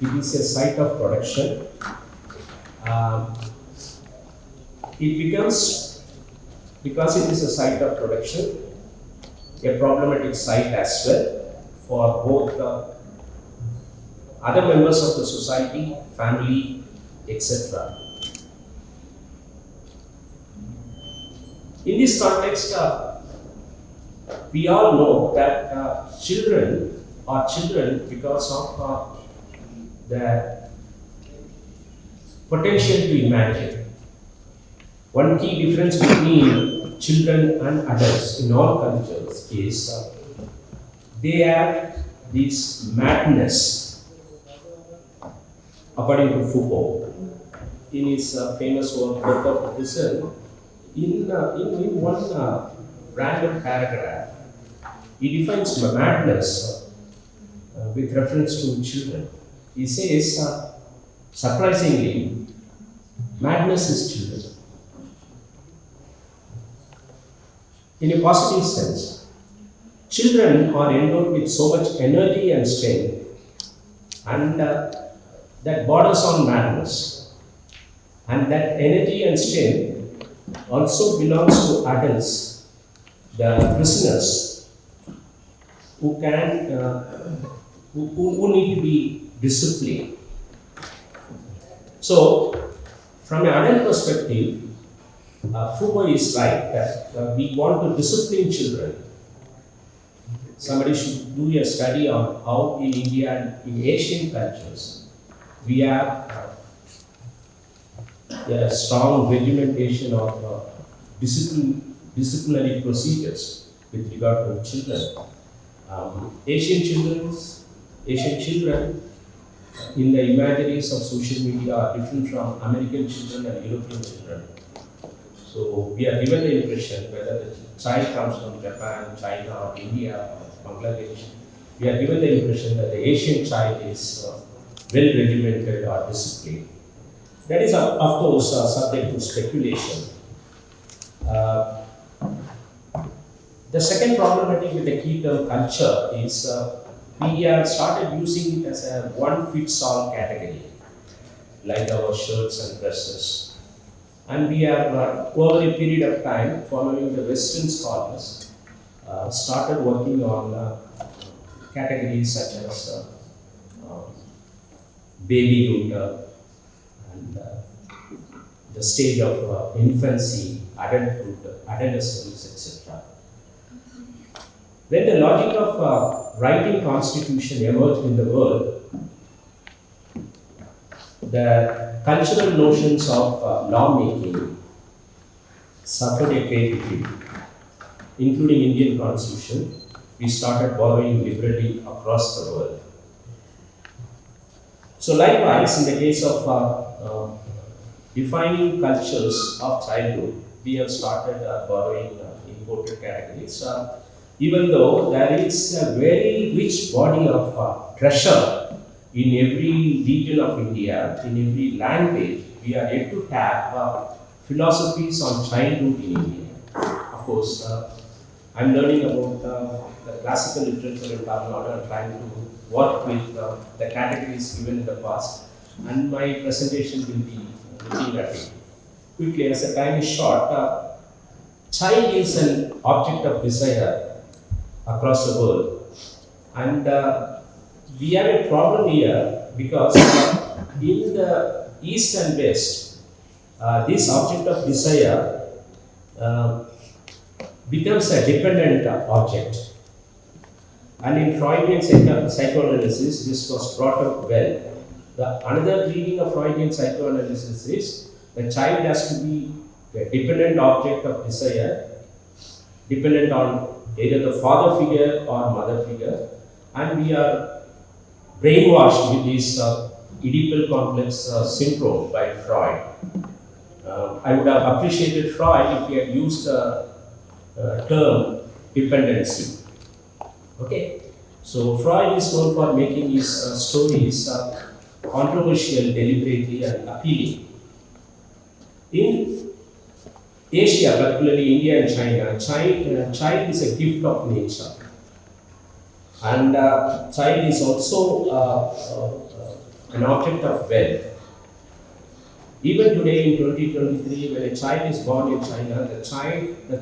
it is a site of production. It becomes, because it is a site of production, a problematic site as well for both other members of the society, family, etc. In this context, we all know that children are children because of their potential to imagine. One key difference between children and adults in all cultures is they have this madness. According to Foucault, in his famous work, Birth of the Prison, in one random paragraph, he defines madness with reference to children. He says, surprisingly, madness is children. in a positive sense. Children are endowed with so much energy and strength, and that borders on madness. And that energy and strength also belongs to adults, the prisoners, who can who need to be disciplined. So, from an adult perspective, Foucault is right that we want to discipline children. Somebody should do a study on how in India and in Asian cultures we have a strong regimentation of disciplinary procedures with regard to children. Asian children in the imaginaries of social media are different from American children and European children. So we are given the impression whether the child comes from Japan, China, or India, or Bangladesh, we are given the impression that the Asian child is well regimented or disciplined. That is, of course, subject to speculation. The second problematic with the key term culture is we have started using it as a one-fits-all category, like our shirts and dresses. And we have, over a period of time, following the Western scholars, started working on categories such as babyhood and the stage of infancy, adulthood, adolescence, etc. When the logic of writing constitution emerged in the world, the cultural notions of lawmaking suffered a great defeat, including Indian constitution. We started borrowing liberally across the world. So likewise, in the case of defining cultures of childhood, we have started borrowing imported categories. Even though there is a very rich body of treasure in every region of India, in every language, we are yet to tap philosophies on childhood in India. Of course, I'm learning about the classical literature in Tamil Nadu and trying to work with the categories given in the past, and my presentation will be looking at it. Quickly, as the time is short, child is an object of desire across the world, and we have a problem here because in the East and West, this object of desire becomes a dependent object. And in Freudian psychoanalysis, this was brought up well. Another reading of Freudian psychoanalysis is the child has to be a dependent object of desire, dependent on either the father figure or mother figure, and we are brainwashed with this Oedipal complex syndrome by Freud. I would have appreciated Freud if he had used the term dependency. Okay, so Freud is known for making his stories controversial, deliberately, and appealing. In Asia, particularly India and China, child is a gift of nature. And child is also an object of wealth. Even today in 2023, when a child is born in China, the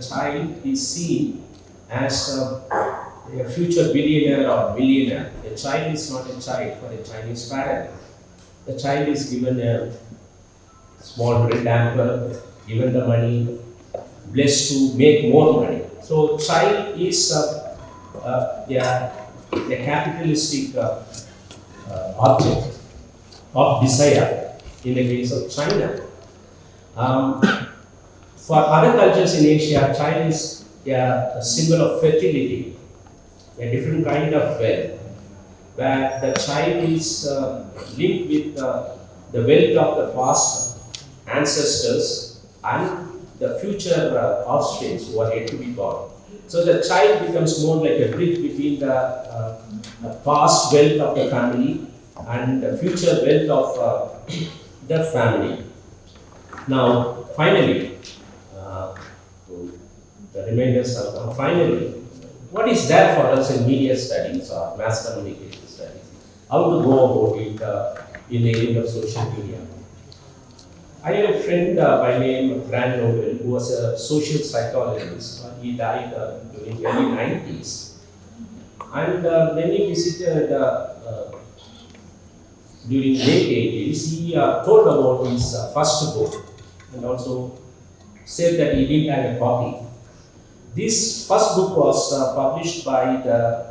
child is seen as a future billionaire or millionaire. A child is not a child for a Chinese parent. The child is given a small bread hamper, given the money, blessed to make more money. So child is a capitalistic object of desire in the case of China. For other cultures in Asia, child is a symbol of fertility, a different kind of wealth, where the child is linked with the wealth of the past ancestors and the future offspring who are yet to be born. So the child becomes more like a bridge between the past wealth of the family and the future wealth of the family. Now, finally, the remainders have come. Finally, what is there for us in media studies or mass communication studies? How to go about it in the age of social media? I have a friend by name Grand Nobel who was a social psychologist. He died during the early 90s. And when he visited during late 80s, he told about his first book and also said that he didn't have a copy. This first book was published by the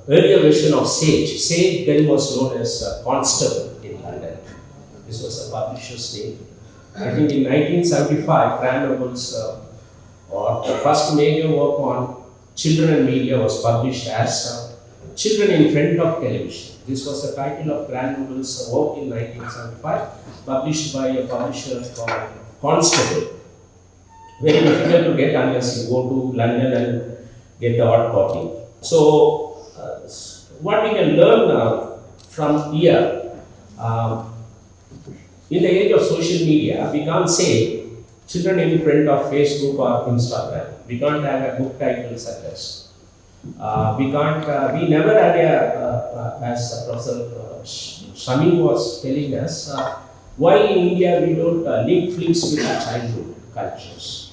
earlier version of Sage. Sage then was known as Constable in London. This was a publisher's name. I think in 1975, Grand Nobel's the first major work on children and media was published as Children in Front of Television. This was the title of Grand Nobel's work in 1975, published by a publisher called Constable. Very difficult to get unless you go to London and get the hard copy. So, what we can learn from here, in the age of social media, we can't say children in front of Facebook or Instagram. We can't have a book title such as. We never had as Professor Shami was telling us, why in India we don't link films with our childhood cultures.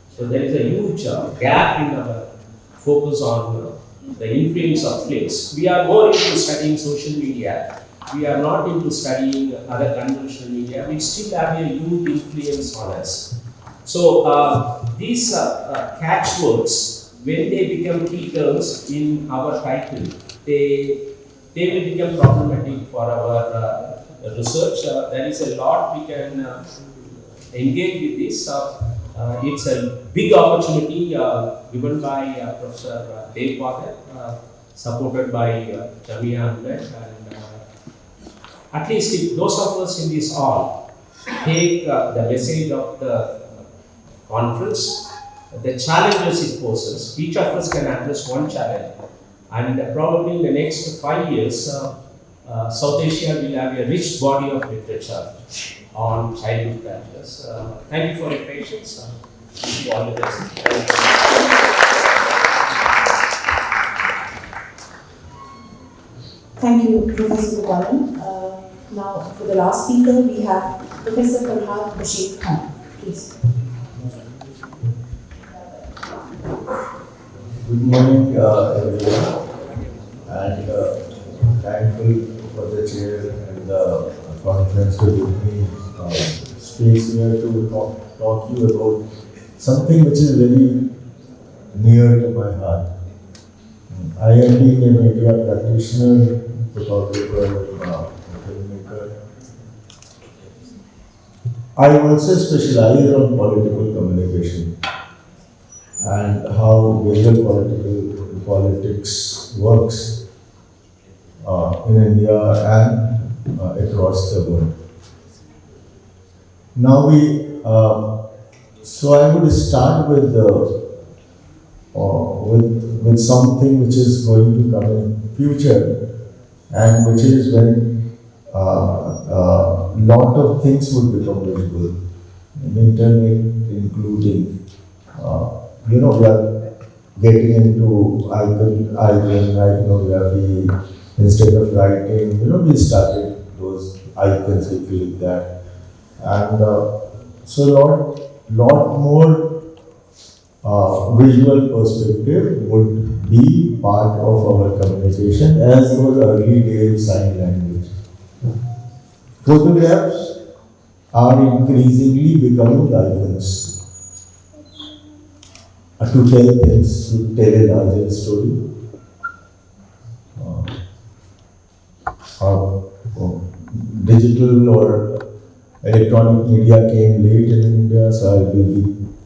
So there is a huge gap in our focus on the influence of films. We are more into studying social media. We are not into studying other conventional media. We still have a huge influence on us. So these catchwords, when they become key terms in our title, they will become problematic for our research. There is a lot we can engage with this. It's a big opportunity given by Professor Dave Potter, supported by Jamiahamdard, and at least if those of us in this hall take the message of the conference, the challenges it poses, each of us can address one challenge, and probably in the next 5 years, South Asia will have a rich body of literature on childhood cultures. Thank you for your patience. Wish you all the best. Thank you, Professor Gopalan. Now, for the last speaker, we have Professor Farhad Bashir Khan. Please. Good morning, everyone, and thankful for the chair and the conference to give me space here to talk to you about something which is very near to my heart. I am being a media practitioner, photographer, filmmaker. I also specialize on political communication and how visual politics works in India and across the world. Now so I would start with something which is going to come in future, and which is when lot of things would become visible, internet including. We are getting into iconography instead of writing. We started those icons, if you like that, and so lot more visual perspective would be part of our communication, as those early days sign language. Photographs are increasingly becoming icons. To tell things, to tell a larger story. Digital or electronic media came late in India, so I will be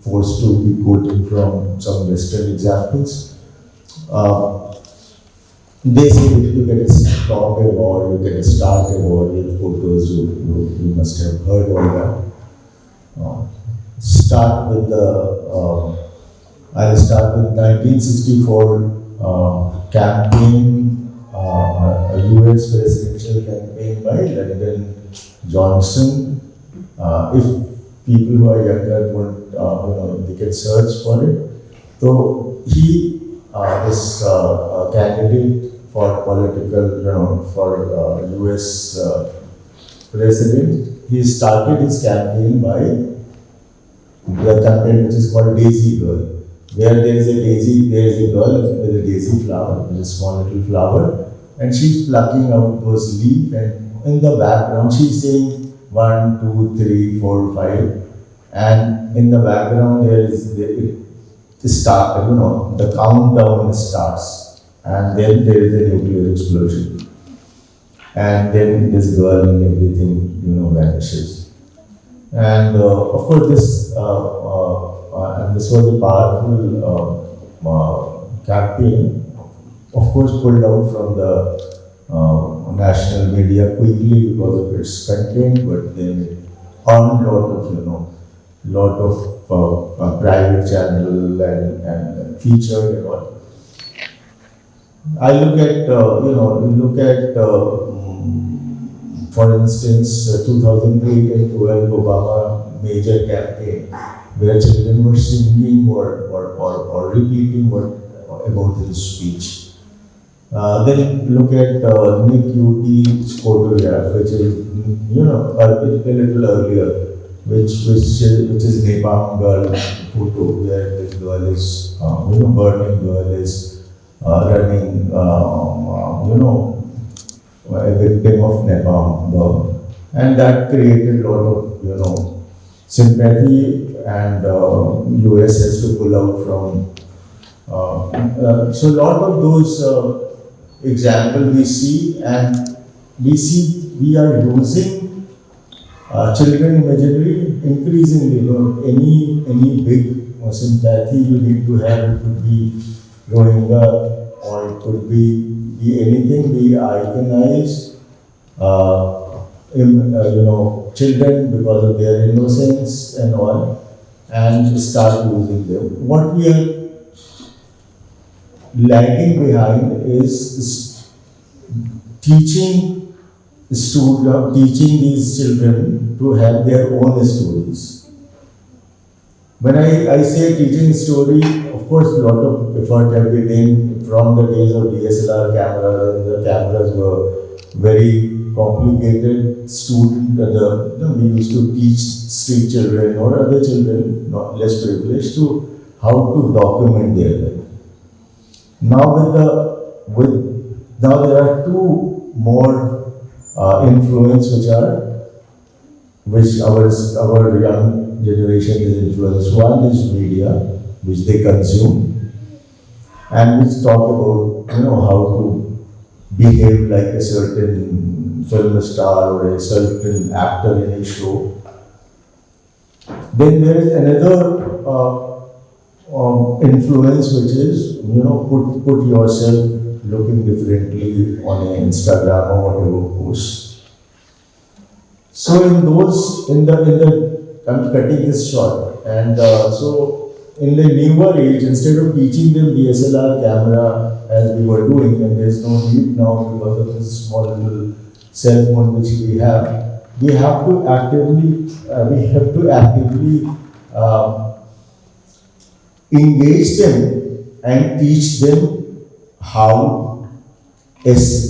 forced to be quoting from some Western examples. They say if you get a stop a war, you get a start a war with photos, you must have heard all that. Start with the I'll start with 1964 campaign, a US presidential campaign by Lyndon Johnson. If people who are younger would, they can search for it. So he, this candidate for political, for US president, he started his campaign by the campaign which is called Daisy Girl, where there is a girl with a daisy flower, with a small little flower, and she's plucking out those leaves, and in the background she's saying 1, 2, 3, 4, 5, and in the background there is the countdown starts, and then there is a nuclear explosion, and then this girl and everything vanishes, and of course this was a powerful campaign, of course pulled out from the national media quickly because of its content, but then it earned lot of private channel and featured and all. I look at for instance 2008 and 12 Obama major campaign where children were singing or repeating about his speech. Then look at Nick Utie's photograph, which is a little earlier, which is Nepal girl photo, where this girl is burning girl is running a victim of Nepal bomb, and that created a lot of sympathy, and US has to pull out from. So a lot of those examples we see, and we are using children imagery increasingly. Any big sympathy you need to have, it could be growing up, or it could be anything. We iconize children because of their innocence and all, and start using them. What we are lagging behind is teaching these children to have their own stories. When I say teaching story, of course a lot of effort have been in from the days of DSLR cameras, and the cameras were very complicated. We used to teach street children or other children, not less privileged, to how to document their life. Now now there are two more influence which our young generation is influenced. One is media, which they consume, and which talk about how to behave like a certain film star or a certain actor in a show. Then there is another influence, which is put yourself looking differently on an Instagram or whatever post. So I'm cutting this short, and so in the newer age, instead of teaching them DSLR camera as we were doing, and there's no need now because of this small little cell phone which we have to actively engage them and teach them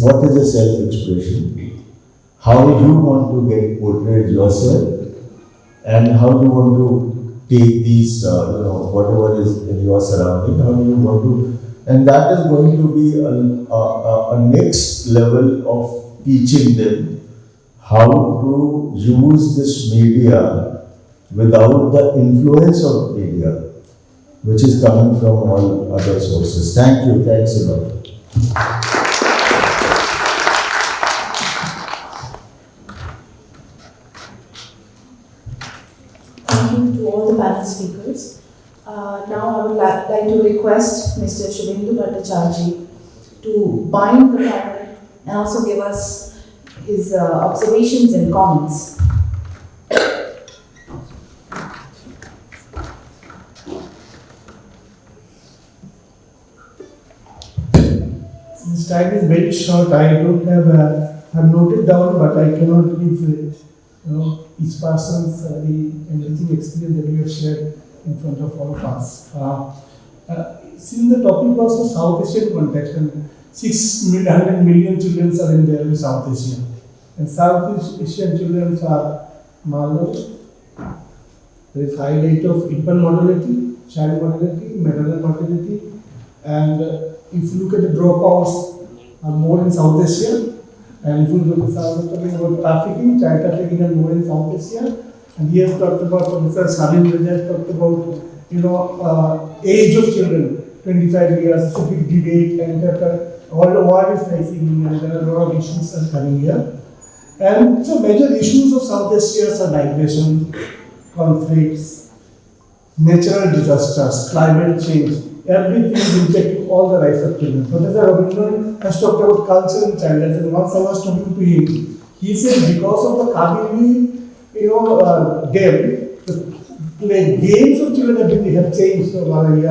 what is a self-expression, how you want to get portrayed yourself, and how you want to take these, whatever is in your surrounding, how you want to, and that is going to be a next level of teaching them how to use this media without the influence of media, which is coming from all other sources. Thank you. Thanks a lot. Thank you to all the panel speakers. Now I would like to request Mr. Shubhendu Bhattacharjee to bind the panel and also give us his observations and comments. Since time is very short, I don't have I've noted down, but I cannot give each person's the enriching experience that you have shared in front of all of us. Since the topic was for South Asian context, and 600 million children are in there in South Asia, and South Asian children are malnourished. There is high rate of infant mortality, child mortality, maternal mortality, and if you look at the dropouts, are more in South Asia. And if you look at talking about trafficking, child trafficking are more in South Asia. And he has talked about, Professor Salim Raja has talked about, age of children, 25 years, it's a big debate, and all the world is rising, and there are a lot of issues that are coming here. And so major issues of South Asia are migration, conflicts, natural disasters, climate change. Everything is impacting all the rights of children. Professor Rabindran has talked about culture and childhood, and once I was talking to him, he said because of the Kabili, game, the games of children have changed over the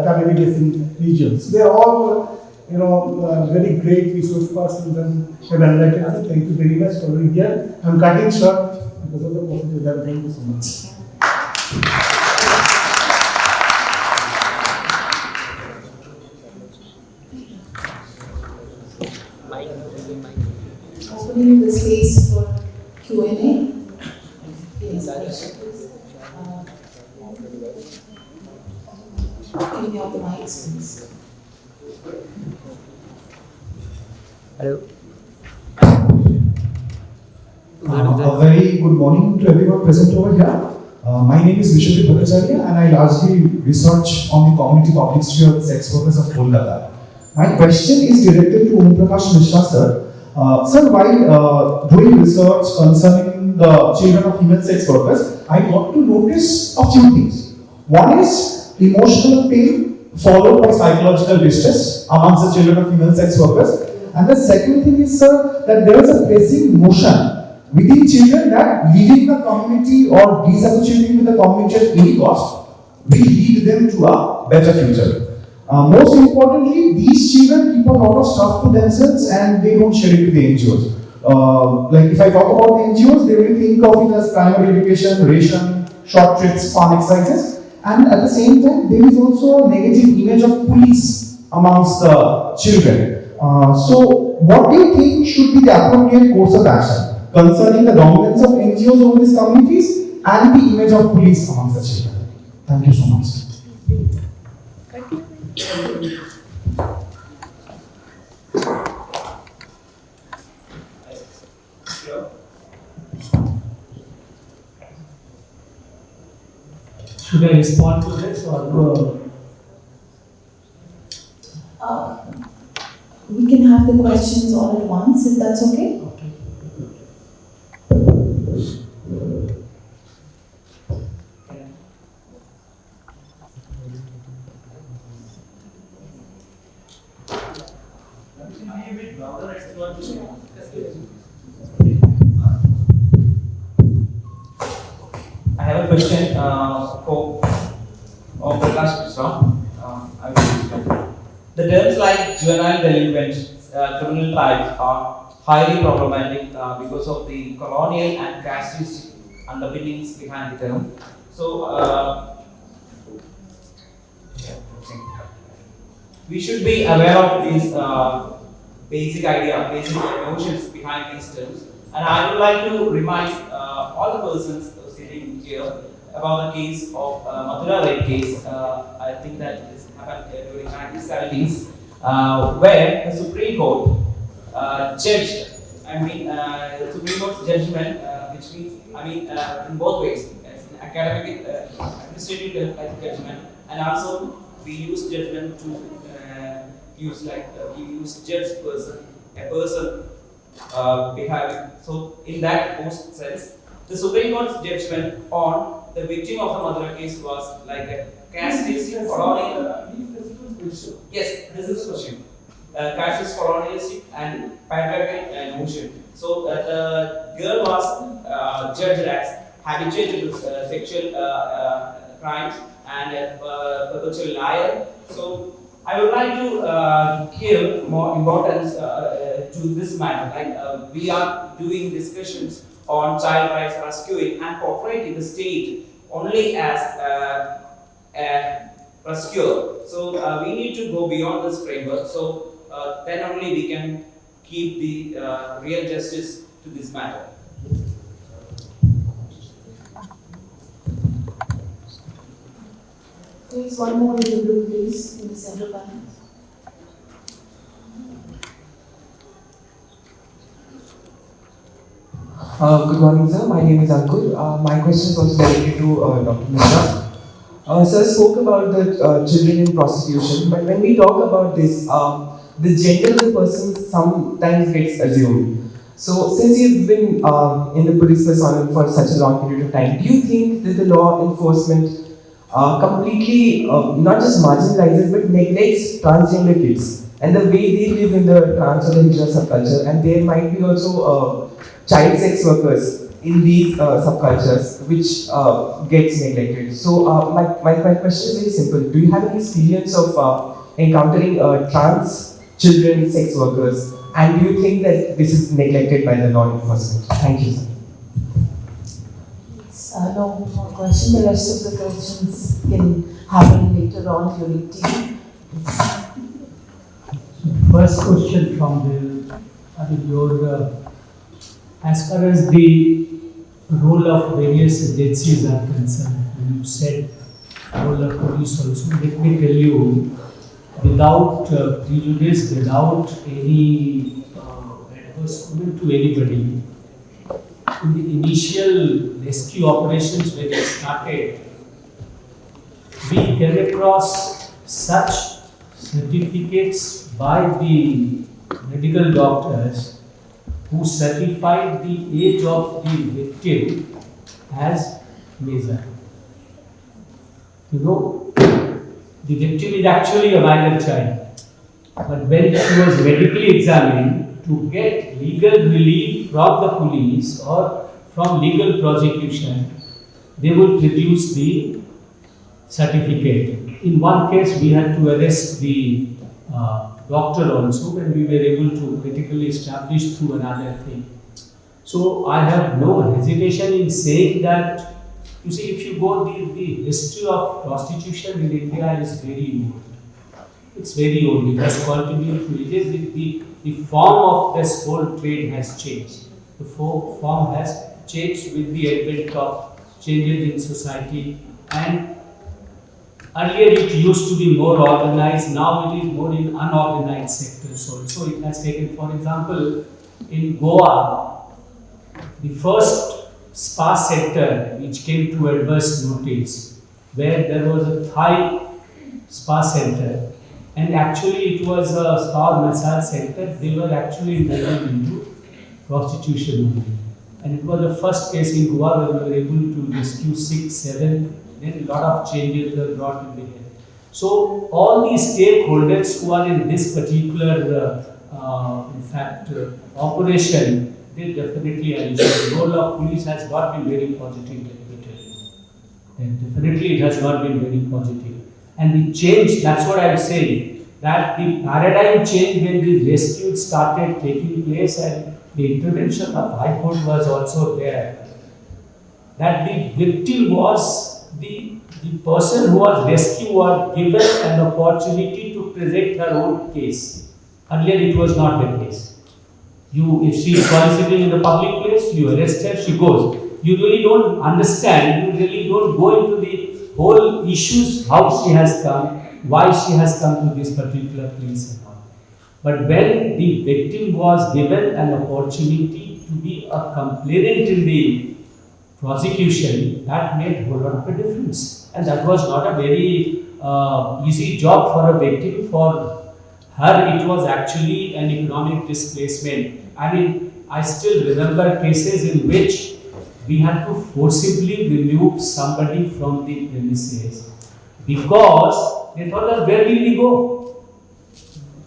Kabili basin regions. They are all, very great resource persons and have enlightened. Thank you very much for being here. I'm cutting short because of the possibility. Thank you so much. Opening the space for Q&A. Yes, give me all the mics, please. Hello. A very good morning to everyone present over here. My name is Vishwajit Bhattacharya, and I largely research on the community public sphere of sex workers of Kolkata. My question is directed to Om Prakash Mishra sir. Sir, while doing research concerning the children of female sex workers, I got to notice a few things. One is emotional pain followed by psychological distress amongst the children of female sex workers. And the second thing is, sir, that there is a pressing notion within children that leaving the community or disassociating with the community at any cost will lead them to a better future. Most importantly, these children keep a lot of stuff to themselves and they don't share it with the NGOs. Like if I talk about the NGOs, they will think of it as primary education, ration, short trips, fun exercises. And at the same time, there is also a negative image of police amongst the children. So what do you think should be the appropriate course of action concerning the dominance of NGOs over these communities and the image of police amongst the children? Thank you so much. Should I respond to this or We can have the questions all at once, if that's okay. I have a question for Prakash Mishra. The terms like juvenile delinquent, criminal types are highly problematic because of the colonial and casteist underpinnings behind the term. So, we should be aware of these basic notions behind these terms. And I would like to remind all the persons sitting here about the case of Mathura rape case. I think that this happened during 1970s, where the Supreme Court judged. The Supreme Court's judgment, which means, in both ways, as an academic, administrative judgment, and also we use judgment to we use judge person, a person behaving. So, in that most sense, the Supreme Court's judgment on the victim of the Mathura case was like a casteist colonial. Yes, this is the question. Casteist colonialistic and patriarchal notion. So, the girl was judged as habituated to sexual crimes and a perpetual liar. So, I would like to give more importance to this matter. We are doing discussions on child rights rescuing and portraying the state only as a rescuer. So we need to go beyond this framework. So then only we can keep the real justice to this matter. Please, one more in the group, please, in the center panel. Good morning, sir. My name is Ankur. My question is also related to Dr. Mehta. Sir spoke about the children in prostitution, but when we talk about this, the gender of the person sometimes gets assumed. So, since you've been in the police personnel for such a long period of time, do you think that the law enforcement completely not just marginalizes but neglects transgender kids and the way they live in the trans or the hijra subculture, and there might be also child sex workers in these subcultures which gets neglected. So my question is very simple. Do you have any experience of encountering trans children sex workers, and do you think that this is neglected by the law enforcement? Thank you, sir. No more question. The rest of the questions can happen later on during tea. First question from your as far as the role of various agencies are concerned, when you said role of police also, let me tell you, without prejudice, without any adverse comment to anybody, in the initial rescue operations when we started, we came across such certificates by the medical doctors who certified the age of the victim as major. You know, the victim is actually a minor child, but when she was medically examined, to get legal relief from the police or from legal prosecution, they would produce the certificate. In one case, we had to arrest the doctor also, and we were able to critically establish through another thing. So I have no hesitation in saying that, you see, if you go, the history of prostitution in India is very old. It's very old. It has continued through ages. The form of this whole trade has changed. The form has changed with the advent of changes in society, and earlier it used to be more organized, now it is more in unorganized sectors also. It has taken, for example, in Goa, the first spa sector which came to adverse notice, where there was a Thai spa center, and actually it was a spa massage center. They were actually indulged into prostitution only. And it was the first case in Goa where we were able to rescue 6, 7, then a lot of changes were brought in the head. So all these stakeholders who are in this particular, operation, they definitely are. The role of police has not been very positive, let me tell you. And definitely it has not been very positive. And the change, that's what I'm saying, that the paradigm change when the rescue started taking place and the intervention of High Court was also there, that the victim was the person who was rescued was given an opportunity to present her own case. Earlier it was not the case. If she is soliciting in the public place, you arrest her, she goes. You really don't understand, you really don't go into the whole issues, how she has come, why she has come to this particular place and all. But when the victim was given an opportunity to be a complainant in the prosecution, that made a whole lot of a difference. And that was not a very easy job for a victim. For her, it was actually an economic displacement. I mean, I still remember cases in which we had to forcibly remove somebody from the premises because they thought that where will we go?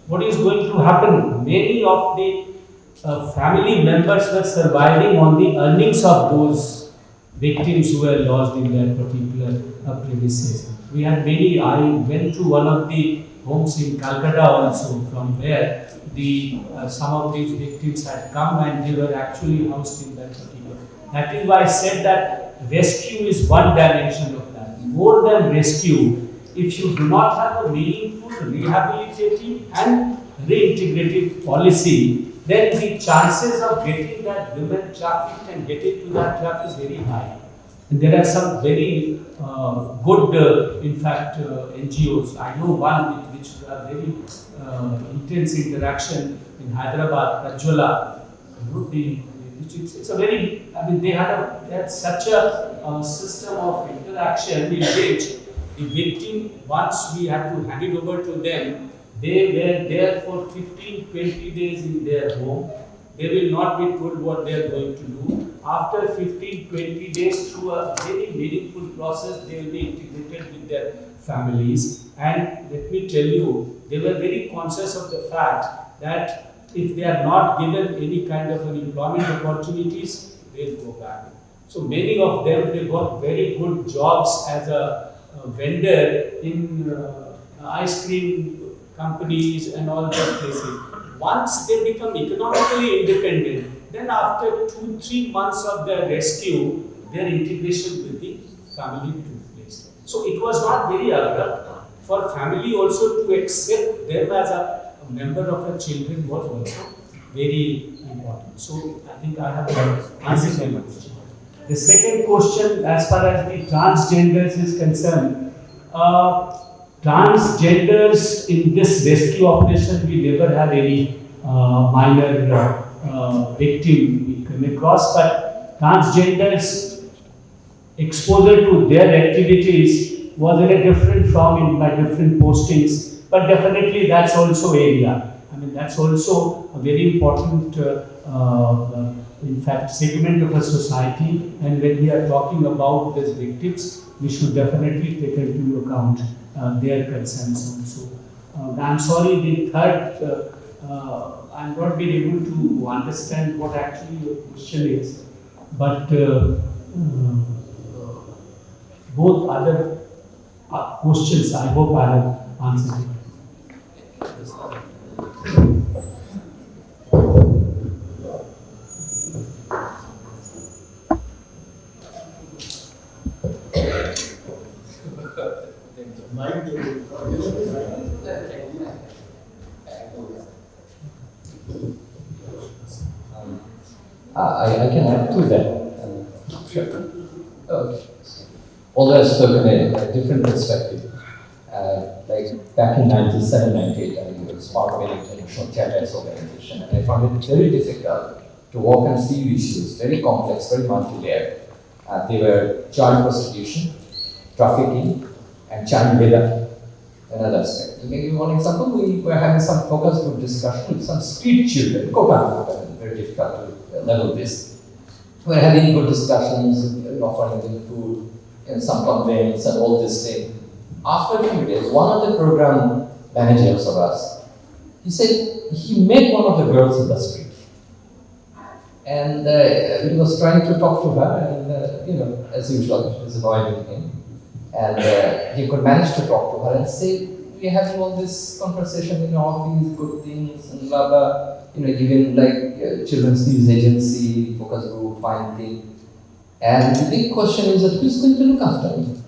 What is going to happen? Many of the family members were surviving on the earnings of those victims who were lost in their particular premises. We had many. I went to one of the homes in Calcutta also, from where the some of these victims had come and they were actually housed in that particular. That is why I said that rescue is one dimension of that. More than rescue, if you do not have a meaningful rehabilitative and reintegrative policy, then the chances of getting that women trafficked and getting to that trap is very high. And there are some very good, in fact, NGOs. I know one with which are very intense interaction in Hyderabad, Rajwala. It's a very, I mean, they had such a system of interaction in which the victim, once we had to hand it over to them, they were there for 15-20 days in their home. They will not be told what they are going to do. After 15-20 days, through a very meaningful process, they will be integrated with their families. And let me tell you, they were very conscious of the fact that if they are not given any kind of an employment opportunities, they will go back. So many of them, they got very good jobs as a vendor in ice cream companies and all those places. Once they become economically independent, then after 2-3 months of their rescue, their integration with the family took place. So it was not very abrupt. For family also to accept them as a member of her children was also very important. So I think I have answered my question. The second question, as far as the transgenders is concerned, transgenders in this rescue operation, we never had any minor victim we came across, but transgenders exposure to their activities was in a different form in my different postings, but definitely that's also area. I mean, that's also a very important, in fact, segment of a society. And when we are talking about these victims, we should definitely take into account their concerns also. I'm sorry, the third, I'm not being able to understand what actually your question is, but both other questions, I hope I have answered. I can add to that. Sure. Okay. Although I've spoken a different perspective, like back in 97, 98, I was part of an international child rights organization, and I found it very difficult to walk and see issues, very complex, very multi-layered. They were child prostitution, trafficking, and child labor. Another aspect. To give you one example, we were having some focus group discussion with some street children, very difficult to level this. We were having good discussions, offering them food, and some complaints and all this thing. After a few days, one of the program managers of us, he said he met one of the girls in the street. And he was trying to talk to her, and as usual, she was avoiding him. And he could manage to talk to her and say, we're having all this conversation in all these good things and blah blah, giving like children's news agency, focus group, fine thing. And the big question is that who's going to look after me?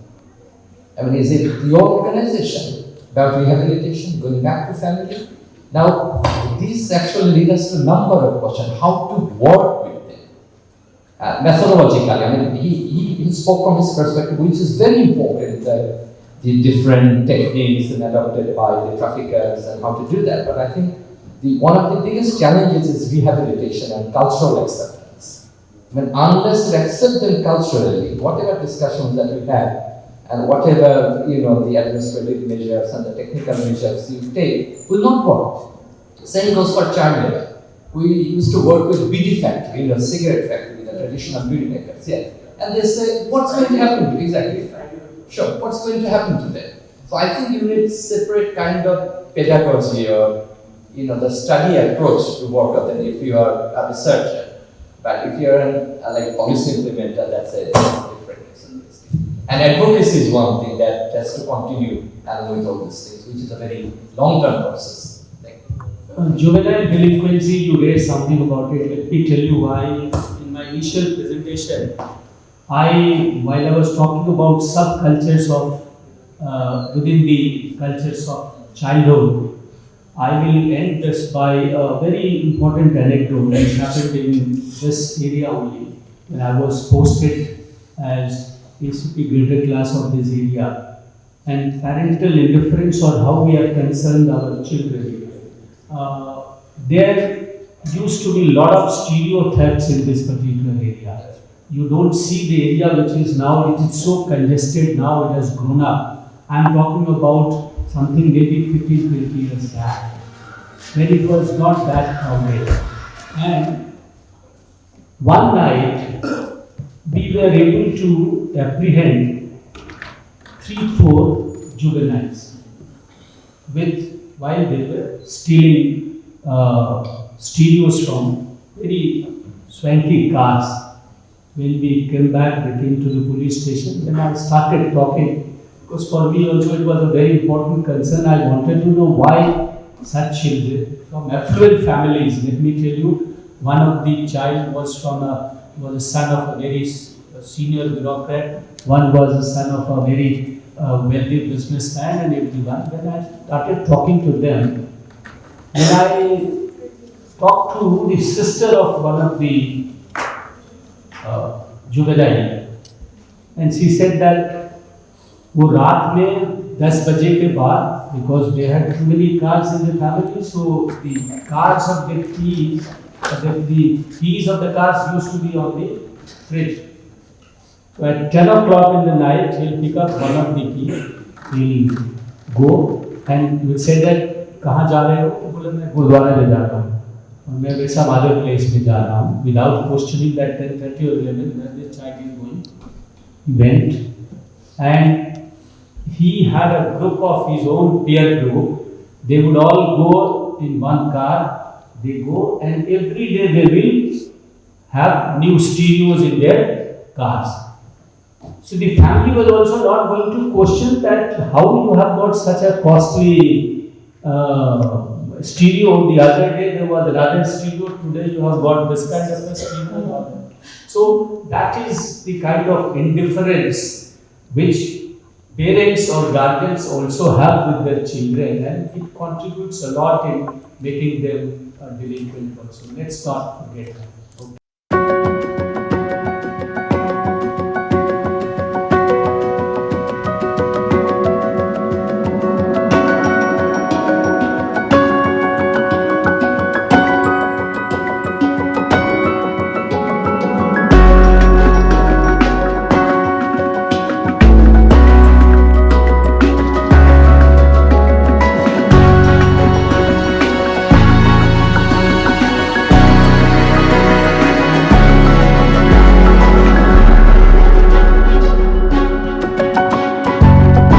I mean, is it your organization about rehabilitation, going back to family? Now, these actually lead us to a number of questions, how to work with them. Methodologically, I mean, he spoke from his perspective, which is very important, the different techniques and adopted by the traffickers and how to do that. But I think one of the biggest challenges is rehabilitation and cultural acceptance. I mean, unless we accept them culturally, whatever discussions that we have, and whatever, the administrative measures and the technical measures you take will not work. Same goes for child labor. We used to work with BD factory, cigarette factory, the traditional beauty makers, yeah. And they say, what's going to happen to exactly? Sure, what's going to happen to them? So I think you need separate kind of pedagogy or, the study approach to work on them if you are a researcher. But if you're a policy implementer, that's a different case. And advocacy is one thing that has to continue along with all these things, which is a very long-term process. Juvenile delinquency, you raised something about it. Let me tell you why. In my initial presentation, while I was talking about subcultures of within the cultures of childhood, I will end this by a very important anecdote that happened in this area only. When I was posted as ACP graded class of this area, and parental indifference or how we are concerned our children. There used to be a lot of stereo thefts in this particular area. You don't see the area which is now, it is so congested now, it has grown up. I am talking about something maybe 15, 20 years back, when it was not that crowded. And one night, we were able to apprehend 3-4 juveniles while they were stealing stereos from very swanky cars. When we came back, they came to the police station. Then I started talking, because for me also it was a very important concern. I wanted to know why such children from affluent families. Let me tell you, one of the child was a son of a very senior bureaucrat. One was a son of a very wealthy businessman, and everyone. When I started talking to them, when I talked to the sister of one of the juvenile, and she said that वो रात में 10 बजे के बाद, because they had too many cars in the family, so the cars of the keys, the keys of the cars used to be on the fridge. So at 10 o'clock in the night, he'll pick up one of the keys, he'll go and will say that कहाँ जा रहे हो? तो बोले मैं गुरुद्वारा ले जा रहा हूँ, और मैं वैसा अदर प्लेस में जा रहा हूँ. Without questioning that 10:30 or 11 when the child is going, he went, and he had a group of his own peer group. They would all go in one car. They go, and every day they will have new stereos in their cars. So the family was also not going to question that how you have got such a costly stereo. The other day there was another stereo, today you have got this kind of a stereo. So that is the kind of indifference which parents or guardians also have with their children, and it contributes a lot in making them delinquent also. Let's not forget that.